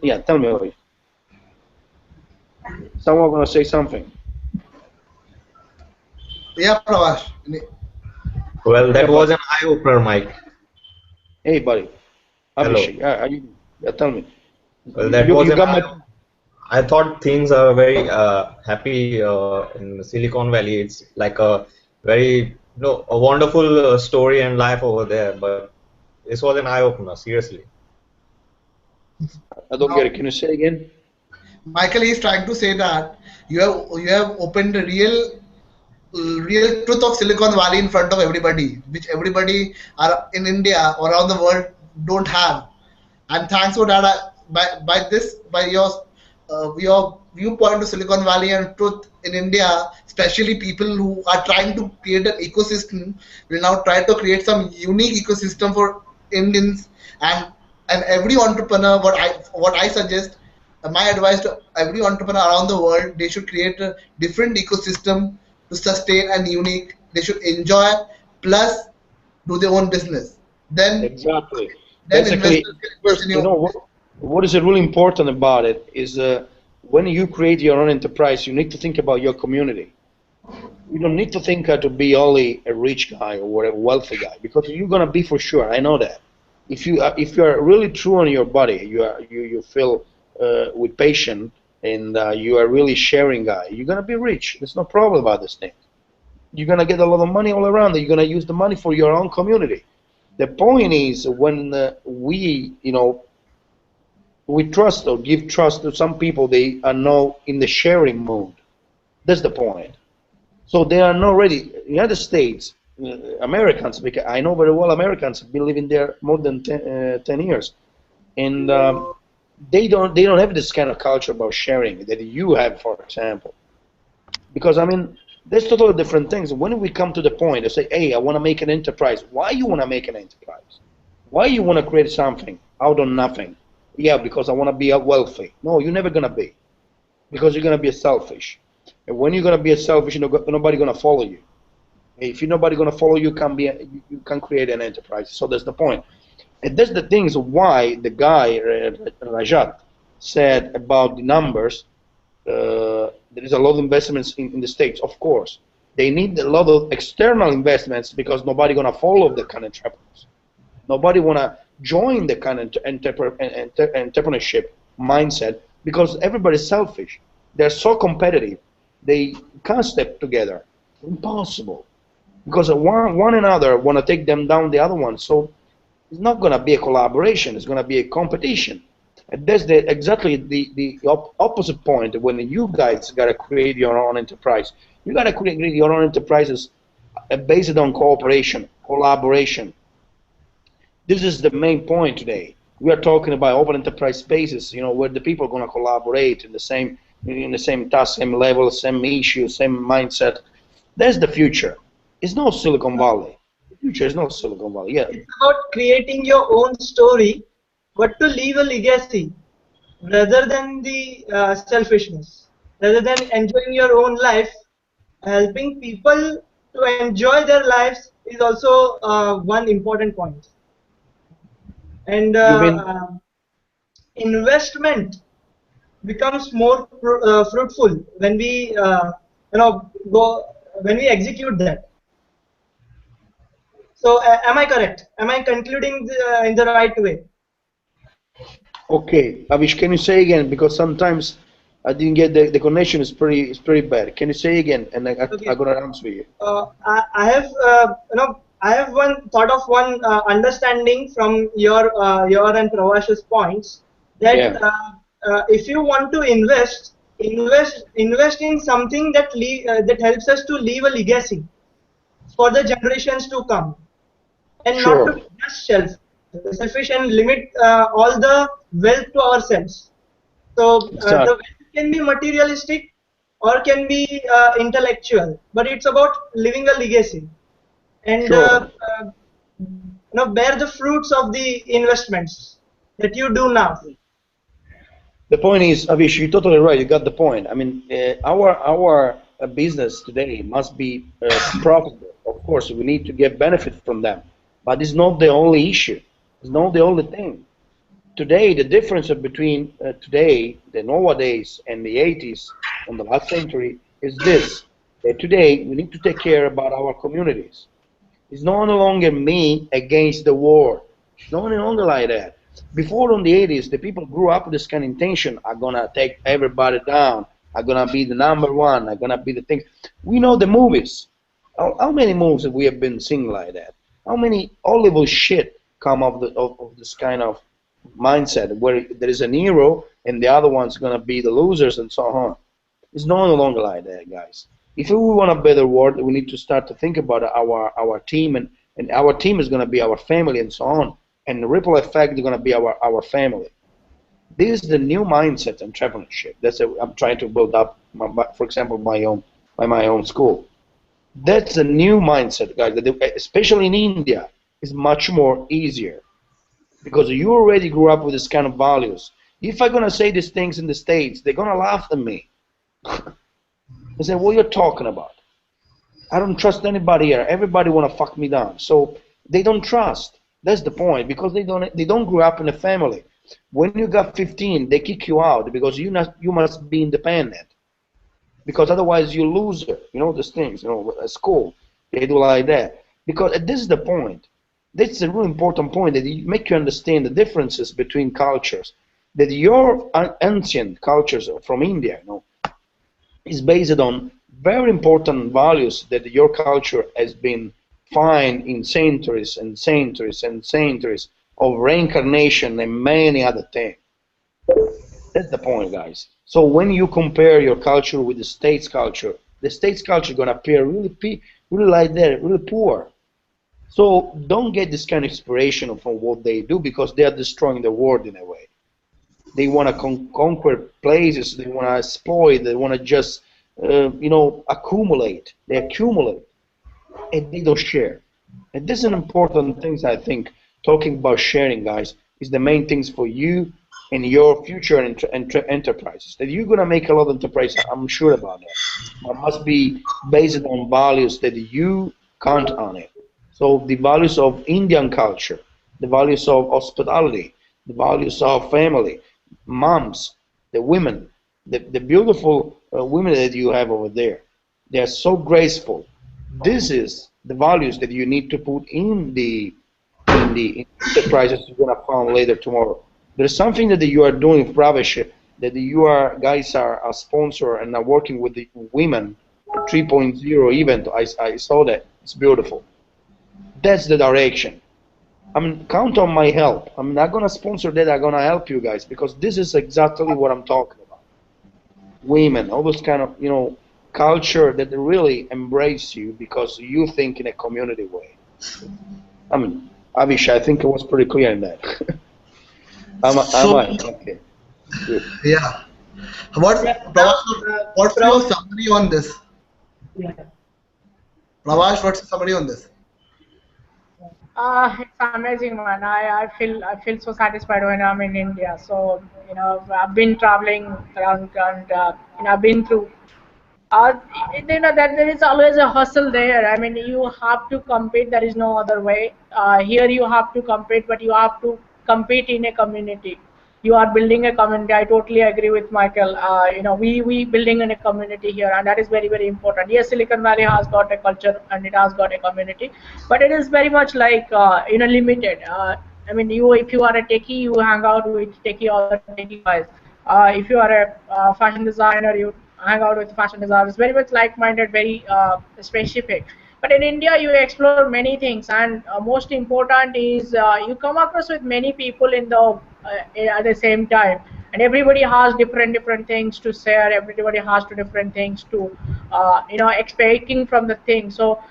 Yeah, tell me. Ollie. Someone going to say something. Yeah, Pravash. Well, Yeah, that was buddy. an eye-opener, Mike. Hey, buddy. Hello. Abhishek, tell me. Well, that You, was you an got eye. my... I thought things are very happy in Silicon Valley. It's like a very, a wonderful story and life over there. But this was an eye-opener, seriously. I don't get it. Can you say again? Michael is trying to say that you have opened the real truth of Silicon Valley in front of everybody, which everybody are in India or around the world don't have. And thanks for that, by your viewpoint to Silicon Valley and truth in India, especially people who are trying to create an ecosystem will now try to create some unique ecosystem for Indians and every entrepreneur. What I suggest, my advice to every entrepreneur around the world, they should create a different ecosystem to sustain and unique. They should enjoy plus do their own business. Exactly. Then Basically, investors can invest first, in your. what is really important about it is when you create your own enterprise, you need to think about your community. You don't need to think to be only a rich guy or a wealthy guy because you're gonna be for sure. I know that. If you are really true on your body, you feel with passion and you are really sharing guy, you're gonna be rich. There's no problem about this thing. You're gonna get a lot of money all around. You're gonna use the money for your own community. The point is when we trust or give trust to some people, they are now in the sharing mode. That's the point. So they are not ready. United States, Americans, because I know very well Americans have been living there more than 10 years, and they don't have this kind of culture about sharing that you have, for example. Because I mean, there's totally different things. When we come to the point of say, hey, I want to make an enterprise. Why you want to make an enterprise? Why you want to create something out of nothing? Yeah, because I want to be wealthy. No, you're never gonna be, because you're gonna be a selfish. And when you're gonna be a selfish, nobody gonna follow you. If you're nobody gonna follow you, you can create an enterprise. So that's the point. And that's the things why the guy Rajat said about the numbers. There is a lot of investments in the States, of course. They need a lot of external investments because nobody gonna follow the kind of entrepreneurs. Nobody wanna join the kind of entrepreneurship mindset because everybody's selfish. They're so competitive. They can't step together. Impossible. Because one another want to take them down the other one. So it's not going to be a collaboration. It's going to be a competition. And that's exactly the opposite point when you guys got to create your own enterprise. You got to create your own enterprises based on cooperation, collaboration. This is the main point today. We are talking about open enterprise spaces, where the people are going to collaborate in the same task, same level, same issue, same mindset. That's the future. It's not Silicon Valley. The future is not Silicon Valley. Yeah. It's about creating your own story, but to leave a legacy rather than the selfishness, rather than enjoying your own life. Helping people to enjoy their lives is also one important point. And You mean investment becomes more fruitful when we go when we execute that. So am I correct? Am I concluding in the right way? okay, Avish? Can you say again? Because sometimes I didn't get the connection is pretty bad. Can you say again? And Okay. I'm gonna answer you. I have I have one thought of one understanding from your and Pravash's points that Yeah. if you want to invest in something that helps us to leave a legacy for the generations to come, and not to Sure. be just selfish and limit all the wealth to ourselves. So the Exactly. wealth can be materialistic or can be intellectual, but it's about leaving a legacy and Sure. bear the fruits of the investments that you do now. The point is, Avish, you're totally right. You got the point. I mean, our business today must be profitable. Of course, we need to get benefit from them, but it's not the only issue. It's not the only thing. Today, the difference between today, the nowadays, and the 80s on the last century is this: that today we need to take care about our communities. It's no longer me against the war. It's no longer like that. Before in the 80s, the people grew up with this kind of intention. I'm gonna take everybody down. I'm gonna be the number one. I'm gonna be the thing. We know the movies. How many movies have we have been seeing like that? How many Hollywood shit come of this kind of mindset where there is an hero and the other one's gonna be the losers and so on? It's no longer like that, guys. If we want a better world, we need to start to think about our team, and our team is going to be our family and so on. And the ripple effect is going to be our family. This is the new mindset entrepreneurship. I'm trying to build up, for example, my own school. That's a new mindset, guys. Especially in India, is much more easier because you already grew up with this kind of values. If I'm gonna say these things in the States, they're gonna laugh at me. They say, "What you're talking about? I don't trust anybody here. Everybody wanna fuck me down." So they don't trust. That's the point because they don't grow up in a family. When you got 15, they kick you out because you must be independent because otherwise you loser. You know these things. At school they do like that because this is the point. This is a really important point that make you understand the differences between cultures. That your ancient cultures from India, is based on very important values that your culture has been find in centuries and centuries and centuries of reincarnation and many other things. That's the point, guys. So when you compare your culture with the state's culture gonna appear really like that, really poor. So don't get this kind of inspiration from what they do because they are destroying the world in a way. They want to conquer places. They want to exploit. They want to just, accumulate. They accumulate, and they don't share. And this is an important thing. I think talking about sharing, guys, is the main things for you and your future enterprises. That you're gonna make a lot of enterprises. I'm sure about that. But must be based on values that you count on it. So the values of Indian culture, the values of hospitality, the values of family, moms, the women, the beautiful women that you have over there. They are so graceful. This is the values that you need to put in the enterprises you're gonna found later tomorrow. There's something that you are doing, Pravesh, that you are guys are a sponsor and are working with the women 3.0 event. I saw that. It's beautiful. That's the direction. I mean, count on my help. I'm not gonna sponsor that. I'm gonna help you guys because this is exactly what I'm talking about. Women, all those kind of culture that really embrace you because you think in a community way. I mean, Avish, I think it was pretty clear in that. Am So I? Okay, good. yeah, what's Yeah. Now, Pravash, what's your from summary on this? yeah. Pravash, what's your summary on this? It's amazing, man. I feel so satisfied when I'm in India. So I've been traveling around and I've been through. Uh, that there is always a hustle there. I mean, you have to compete. There is no other way. Here you have to compete, but you have to compete in a community. You are building a community. I totally agree with Michael. We building in a community here, and that is very very important. Yes, Silicon Valley has got a culture and it has got a community, but it is very much like limited. I mean, you if you are a techie, you hang out with techie other techie guys. If you are a fashion designer, you hang out with fashion designers. Very much like-minded, very specific. But in India, you explore many things, and most important is you come across with many people in the at the same time, and everybody has different things to share. Everybody has to different things to expecting from the thing. So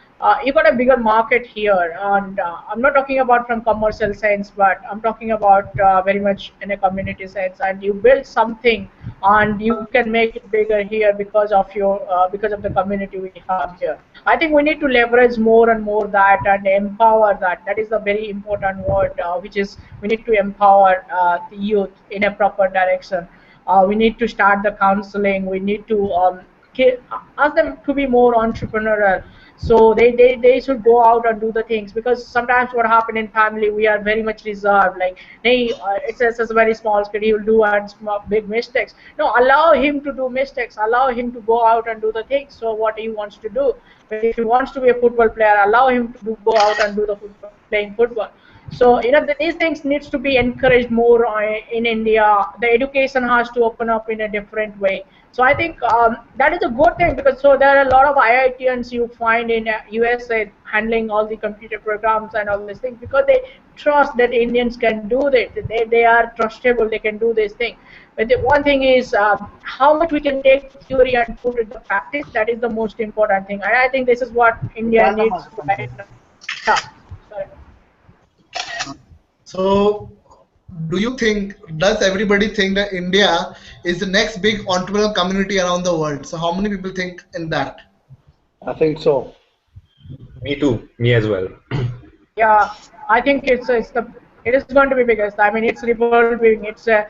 you got a bigger market here, and I'm not talking about from commercial sense, but I'm talking about very much in a community sense. And you build something, and you can make it bigger here because of the community we have here. I think we need to leverage more and more that and empower that. That is the very important word, which is we need to empower the youth in a proper direction. We need to start the counseling. We need to ask them to be more entrepreneurial, so they should go out and do the things, because sometimes what happen in family, we are very much reserved, like, hey, it's a very small kid, he will do and big mistakes. No, allow him to do mistakes, allow him to go out and do the things, so what he wants to do. If he wants to be a football player, allow him to go out and do the football, playing football. So these things needs to be encouraged more in India. The education has to open up in a different way. So I think that is a good thing, because so there are a lot of IITians you find in USA handling all the computer programs and all these things, because they trust that Indians can do it. They are trustable. They can do this thing. But the one thing is how much we can take the theory and put it to practice. That is the most important thing. And I think this is what India needs right now. Yeah. Sorry. So, does everybody think that India is the next big entrepreneurial community around the world? So, how many people think in that? I think so. Me too. Me as well. Yeah, I think it is going to be biggest. I mean, it's revolving. The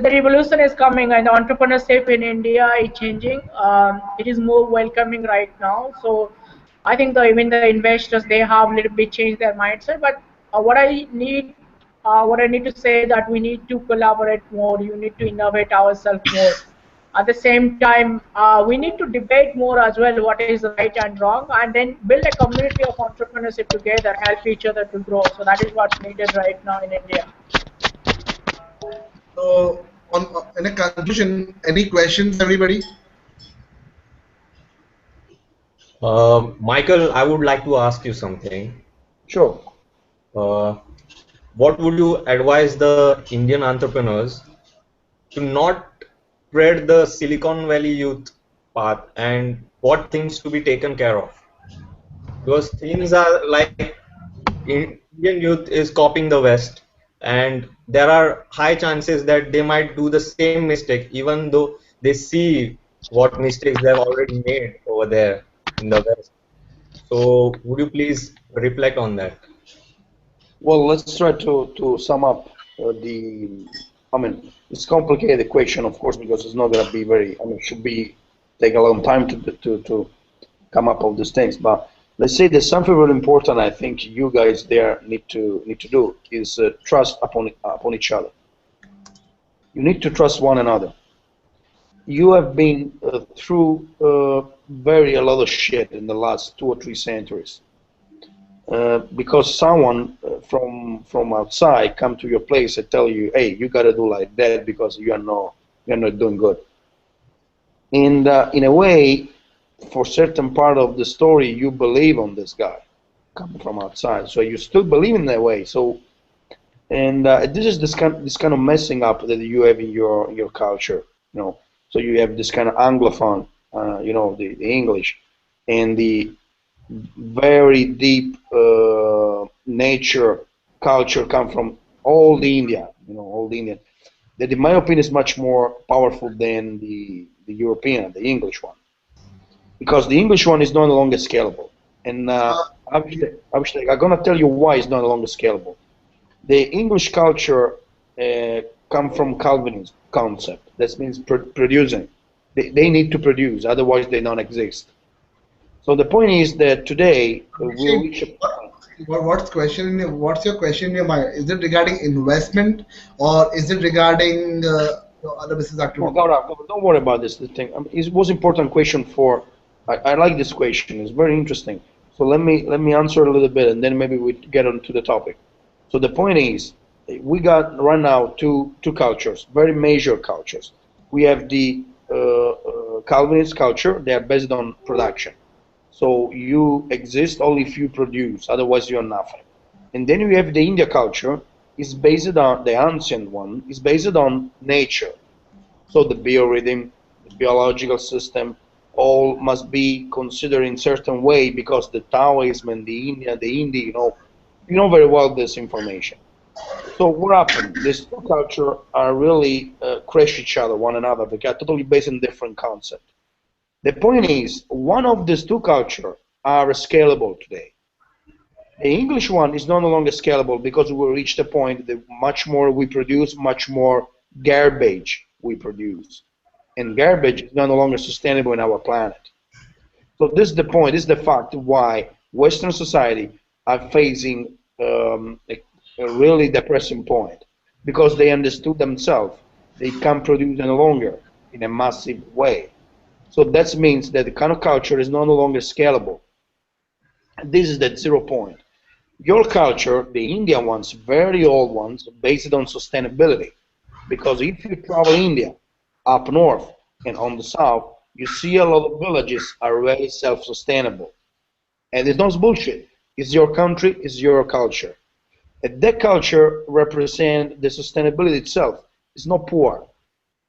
revolution is coming, and the entrepreneurship in India is changing. It is more welcoming right now. So I think even the investors, they have a little bit changed their mindset. But what I need to say that we need to collaborate more. You need to innovate ourselves more. At the same time, we need to debate more as well what is right and wrong, and then build a community of entrepreneurship together, help each other to grow. So that is what's needed right now in India. So, in a conclusion, any questions, everybody? Michael, I would like to ask you something. Sure. Uh, what would you advise the Indian entrepreneurs to not tread the Silicon Valley youth path, and what things to be taken care of? Because things are like Indian youth is copying the West, and there are high chances that they might do the same mistake, even though they see what mistakes they have already made over there in the West. So, would you please reflect on that? Well, let's try to sum up the. I mean, it's complicated question, of course, because it's not gonna be very. I mean, it should be take a long time to come up with these things. But let's say there's something really important. I think you guys there need to do is trust upon each other. You need to trust one another. You have been through very a lot of shit in the last 2 or 3 centuries. Because someone from outside come to your place and tell you, hey, you gotta do like that because you're not doing good. And in a way, for certain part of the story, you believe on this guy coming from outside, so you still believe in that way. So, and this is this kind of messing up that you have in your culture, you know. So you have this kind of anglophone, the English, and the very deep nature culture come from all the India, all the Indian. That, in my opinion, is much more powerful than the European, the English one, because the English one is no longer scalable. And Uh, I'm gonna tell you why it's no longer scalable. The English culture come from Calvinism concept. That means producing. They need to produce, otherwise they don't exist. So the point is that today we Abhishek, reach a point. what's your question in your mind? Is it regarding investment or is it regarding your other business No, activity? Gaurav, don't worry about this. The thing it was important question for. I like this question. It's very interesting. So let me answer a little bit, and then maybe we get onto the topic. So the point is, we got right now two cultures, very major cultures. We have the Calvinist culture. They are based on production. So you exist only if you produce, otherwise you're nothing. And then we have the India culture. Is based on the ancient one. Is based on nature. So the biorhythm, the biological system, all must be considered in certain way because the Taoism and the India, you know very well this information. So what happened? These two cultures are really crash each other, one another. They are totally based on different concepts. The point is, one of these two cultures are scalable today. The English one is no longer scalable because we reached a point that much more we produce, much more garbage we produce. And garbage is no longer sustainable in our planet. So this is the point, this is the fact why Western society are facing a really depressing point because they understood themselves they can't produce any longer in a massive way. So that means that the kind of culture is no longer scalable. This is the 0 point. Your culture, the Indian ones, very old ones, based on sustainability. Because if you travel India, up north and on the south, you see a lot of villages are very self-sustainable. And it's not bullshit. It's your country, it's your culture. And that culture represents the sustainability itself. It's not poor.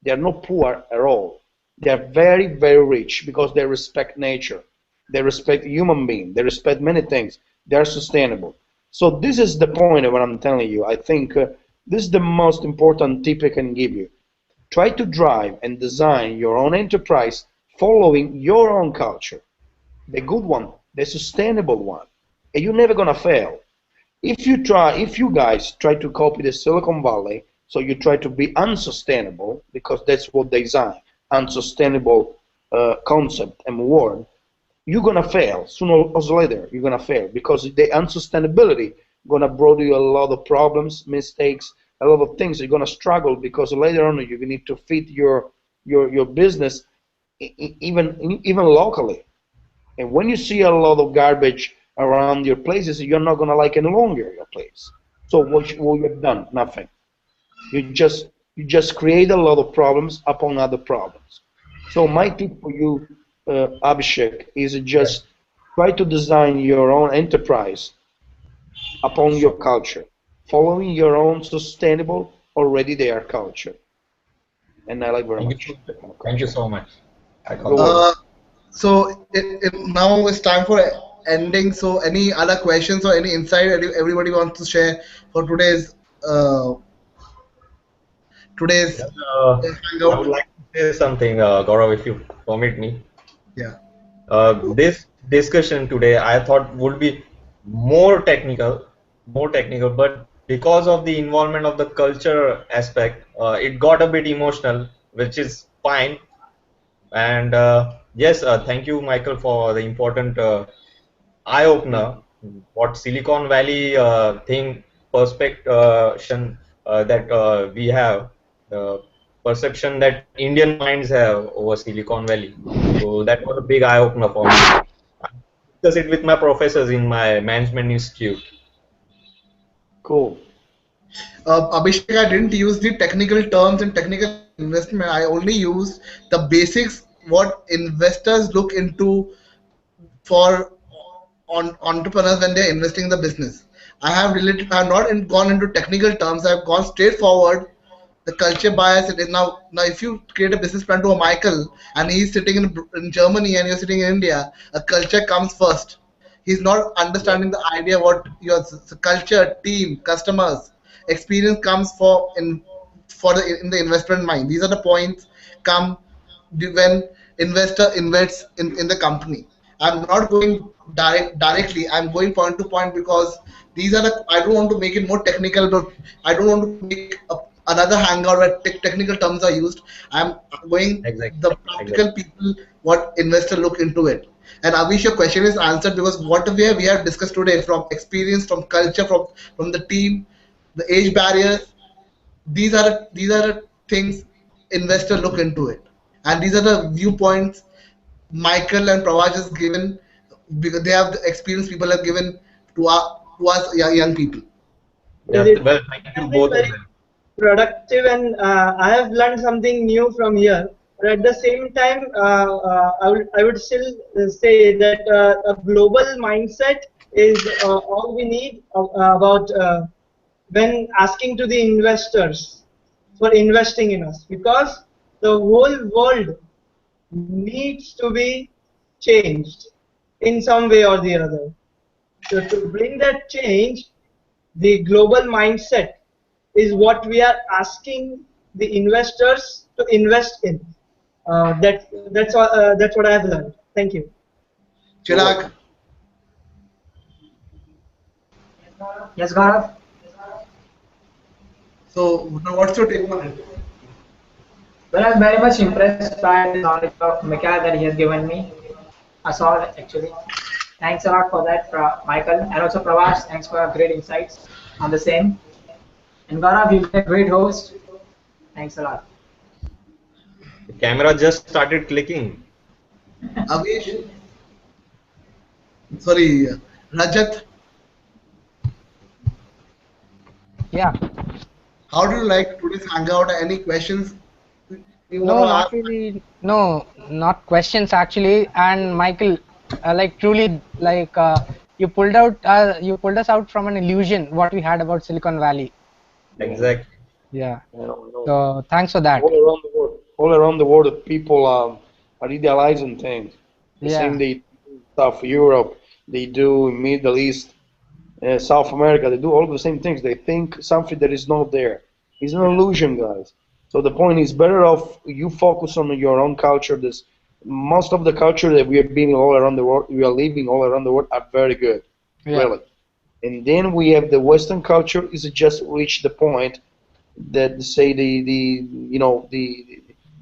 They are not poor at all. They are very, very rich because they respect nature. They respect human beings. They respect many things. They are sustainable. So this is the point of what I'm telling you. I think this is the most important tip I can give you. Try to drive and design your own enterprise following your own culture, the good one, the sustainable one, and you're never gonna fail. If you guys try to copy the Silicon Valley, so you try to be unsustainable because that's what they design, unsustainable concept and word, you're gonna fail sooner or later. You're gonna fail because the unsustainability gonna bring you a lot of problems, mistakes, a lot of things. You're gonna struggle because later on you need to fit your business even locally. And when you see a lot of garbage around your places, you're not gonna like any longer your place. So what you've done? Nothing. You just create a lot of problems upon other problems. So my tip for you, Abhishek, is just try to design your own enterprise upon your culture, following your own sustainable, already there culture. And I like very Thank you. much that kind of Thank you culture. so much. I You're call welcome. So now it's time for ending. So any other questions or any insight everybody wants to share for uh, today's I hangout? would like to say something, Gaurav, if you permit me. Yeah. This discussion today, I thought would be more technical, but because of the involvement of the culture aspect, it got a bit emotional, which is fine. And yes, thank you, Michael, for the important eye opener. What Silicon Valley thing perception that we have, the perception that Indian minds have over Silicon Valley. So that was a big eye opener for me. I discussed it with my professors in my management institute. Cool. Abhishek, I didn't use the technical terms and technical investment. I only used the basics what investors look into for on entrepreneurs when they're investing in the business. I have not gone into technical terms. I've gone straight forward. The culture bias it is now if you create a business plan to a Michael and he's sitting in Germany and you're sitting in India, a culture comes first. He's not Yeah, understanding the idea what your culture, team, customers, experience comes for the in the investment mind. These are the points come when investor invests in the company. I'm not going directly. I'm going point to point because these are the. I don't want to make it more technical, but I don't want to make another hangout where technical terms are used. I'm going exactly, the practical exactly. people what investor look into it. And Avish, your question is answered because what we have discussed today from experience, from culture, from the team, the age barriers, these are the things investor look into it, and these are the viewpoints Michael and Pravash has given because they have the experience people have given to us young people. Yeah, It well, thank you has been both of very them. productive, and I have learned something new from here. But at the same time, I would still say that a global mindset is all we need about when asking to the investors for investing in us, because the whole world needs to be changed in some way or the other. So to bring that change, the global mindset is what we are asking the investors to invest in. That's what I have learned. Thank you. You're Chirag, welcome. Yes, Gaurav. so now what's your take on it? Well, I'm very much impressed by the knowledge of Mikhail that he has given me. Us all, actually. Thanks a lot for that, Michael. And also, Pravas, thanks for your great insights on the same. And Gaurav, you've been a great host. Thanks a lot. The camera just started clicking. Avish, sorry, Rajat, Yeah. how do you like today's hangout? Any questions you want No, to not ask? really. No, not questions actually. And Michael, like truly, like you pulled us out from an illusion what we had about Silicon Valley. Yeah, Exactly. Yeah. I know. So thanks for that. All around the world, the people are idealizing things. The same Yeah. they do in South Europe, they do in Middle East, South America. They do all the same things. They think something that is not there. It's an illusion, guys. So the point is better off you focus on your own culture. This most of the culture that we are being all around the world, we are living all around the world are very good, Yeah. really. And then we have the Western culture is just reached the point that say the you know the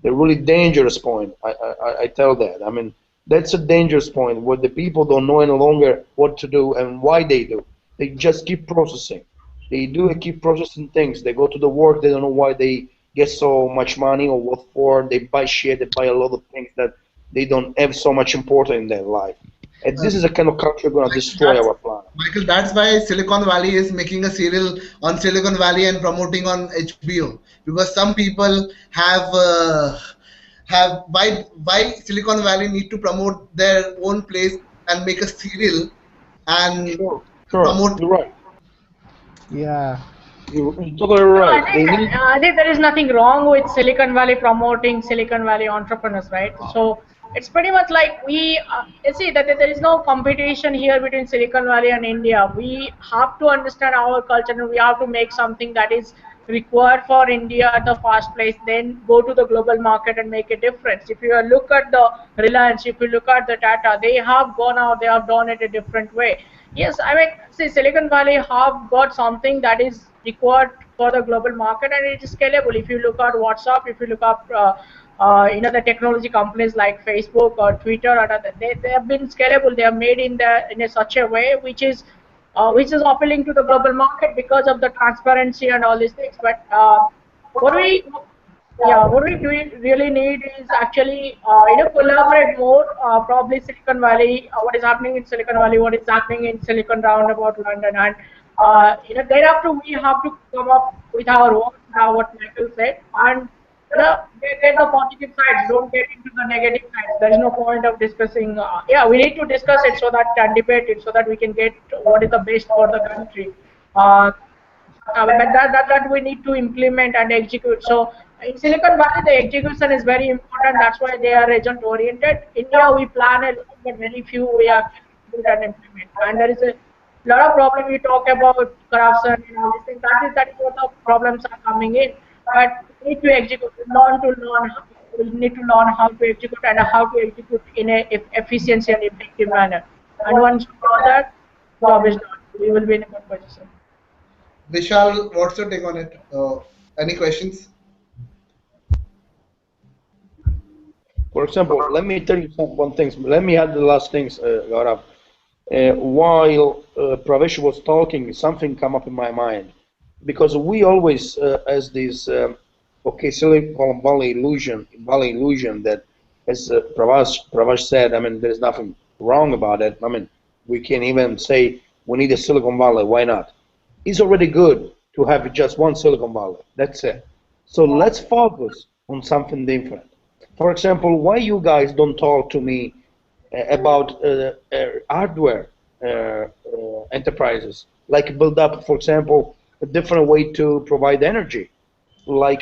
really dangerous point. I tell that. I mean that's a dangerous point where the people don't know any longer what to do and why they do. They just keep processing. They do keep processing things. They go to the work. They don't know why they get so much money or what for. They buy shit. They buy a lot of things that they don't have so much important in their life. And Uh, this is a kind of culture gonna Michael, destroy our planet. That's why Silicon Valley is making a serial on Silicon Valley and promoting on HBO because some people have why Silicon Valley need to promote their own place and make a serial and Sure, sure. promote. You're right. Yeah. You're totally No, I right. They think need. I think there is nothing wrong with Silicon Valley promoting Silicon Valley entrepreneurs, right? So it's pretty much like you see that there is no competition here between Silicon Valley and India. We have to understand our culture and we have to make something that is required for India at the first place. Then go to the global market and make a difference. If you look at the Reliance, if you look at the Tata, they have gone out. They have done it a different way. Yes, I mean, see, Silicon Valley have got something that is required for the global market, and it is scalable. If you look at WhatsApp, if you look up, the technology companies like Facebook or Twitter, or they have been scalable. They are made in a such a way which is appealing to the global market because of the transparency and all these things. But what we Yeah, what we really need is actually collaborate more. Probably Silicon Valley, what is happening in Silicon Valley, what is happening in Silicon Roundabout London, and thereafter we have to come up with our own. What Michael said, and get the positive sides. Don't get into the negative sides. There is no point of discussing. Yeah, we need to discuss it so that and debate it so that we can get what is the best for the country. Uh, but that we need to implement and execute. So in Silicon Valley, the execution is very important. That's why they are agent oriented. India, we plan a lot, but very few we actually execute and implement. And there is a lot of problem. We talk about corruption and all these things. That is what the problems are coming in. But we need to execute, learn. We need to learn how to execute and how to execute in a efficiency and effective manner. And once you do that, job is done. We will be in a good position. Vishal, what's your take on it? Any questions? For example, let me tell you one thing. Let me add the last things, Gaurav. While Pravesh was talking, something come up in my mind because we always as this okay Silicon Valley illusion that as Pravash said. I mean, there's nothing wrong about it. I mean, we can even say we need a Silicon Valley. Why not? It's already good to have just one Silicon Valley. That's it. So let's focus on something different. For example, why you guys don't talk to me about hardware enterprises, like build up, for example, a different way to provide energy, like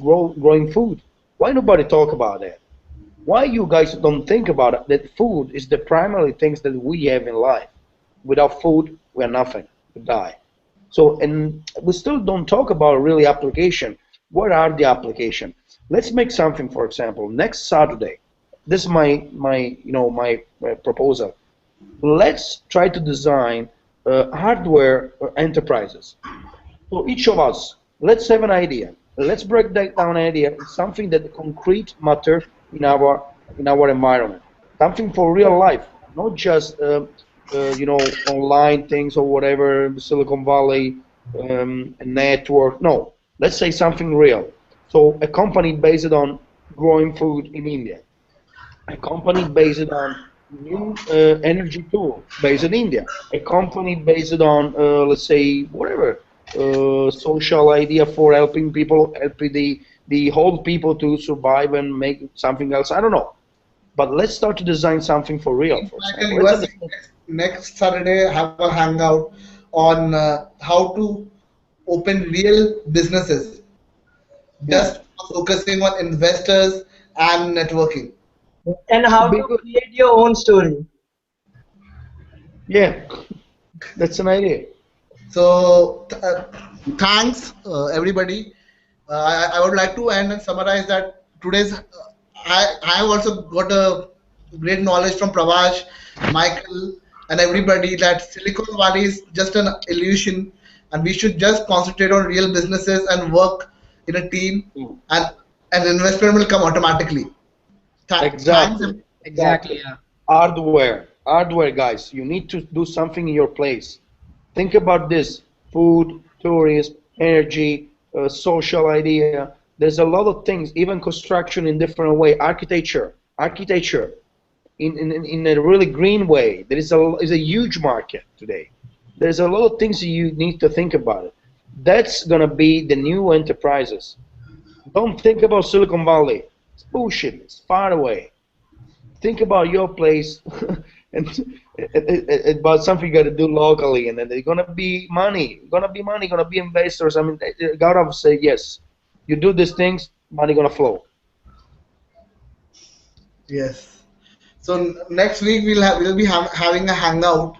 growing food. Why nobody talk about that? Why you guys don't think about it, that food is the primary things that we have in life? Without food, we're nothing. We die. So, and we still don't talk about really application. What are the application? Let's make something, for example, next Saturday. This is my proposal. Let's try to design hardware enterprises. So each of us, let's have an idea. Let's break that down idea in something that concrete matter in our environment. Something for real life, not just online things or whatever, Silicon Valley network. No, let's say something real. So a company based on growing food in India, a company based on new energy tool based in India, a company based on let's say whatever social idea for helping people, helping the whole people to survive and make something else. I don't know, but let's start to design something for real. For Michael, example, you let's are saying understand. next Saturday have a hangout on how to open real businesses, Yeah, just focusing on investors and networking. And should how be to good. create your own story. Yeah, that's an idea. So, thanks, everybody. I would like to end and summarize that today's. I have also got a great knowledge from Pravash, Michael, and everybody that Silicon Valley is just an illusion, and we should just concentrate on real businesses and work in a team, Mm. and an investment will come automatically. Thanks. Exactly, Exactly. exactly. Yeah. Hardware, guys. You need to do something in your place. Think about this: food, tourism, energy, social idea. There's a lot of things, even construction in different way, architecture in a really green way. There is a huge market today. There's a lot of things you need to think about it. That's gonna be the new enterprises. Don't think about Silicon Valley. It's bullshit. It's far away. Think about your place and about something you got to do locally, and then there's gonna be investors. I mean, Gaurav say yes. You do these things, money gonna flow. Yes. So next week we'll be having a hangout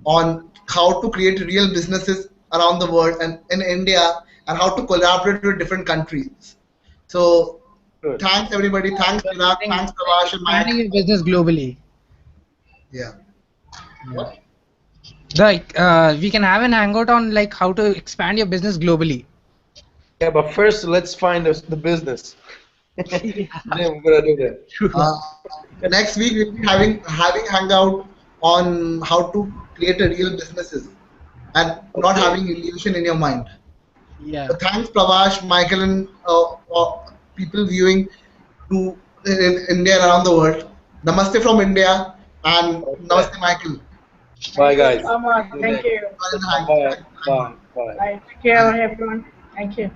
on how to create real businesses around the world and in India, and how to collaborate with different countries. So Good. thanks everybody. Thanks Chirag. Thanks Pravash and Mike. Expanding your business globally. Yeah. Yeah. What? Like we can have an hangout on like how to expand your business globally. Yeah, but first let's find the business. Then we're gonna do that. True. Uh, Next week we'll be having hangout on how to create a real businesses and not Okay. having illusion in your mind. Yeah. Thanks Pravash, Michael, and people viewing to in India and around the world. Namaste from India and Okay. Namaste, Michael. Bye, Thank you guys. so much. See you Thank next. you. Bye. Bye. Bye. Bye. Bye. Take care, everyone. Thank you.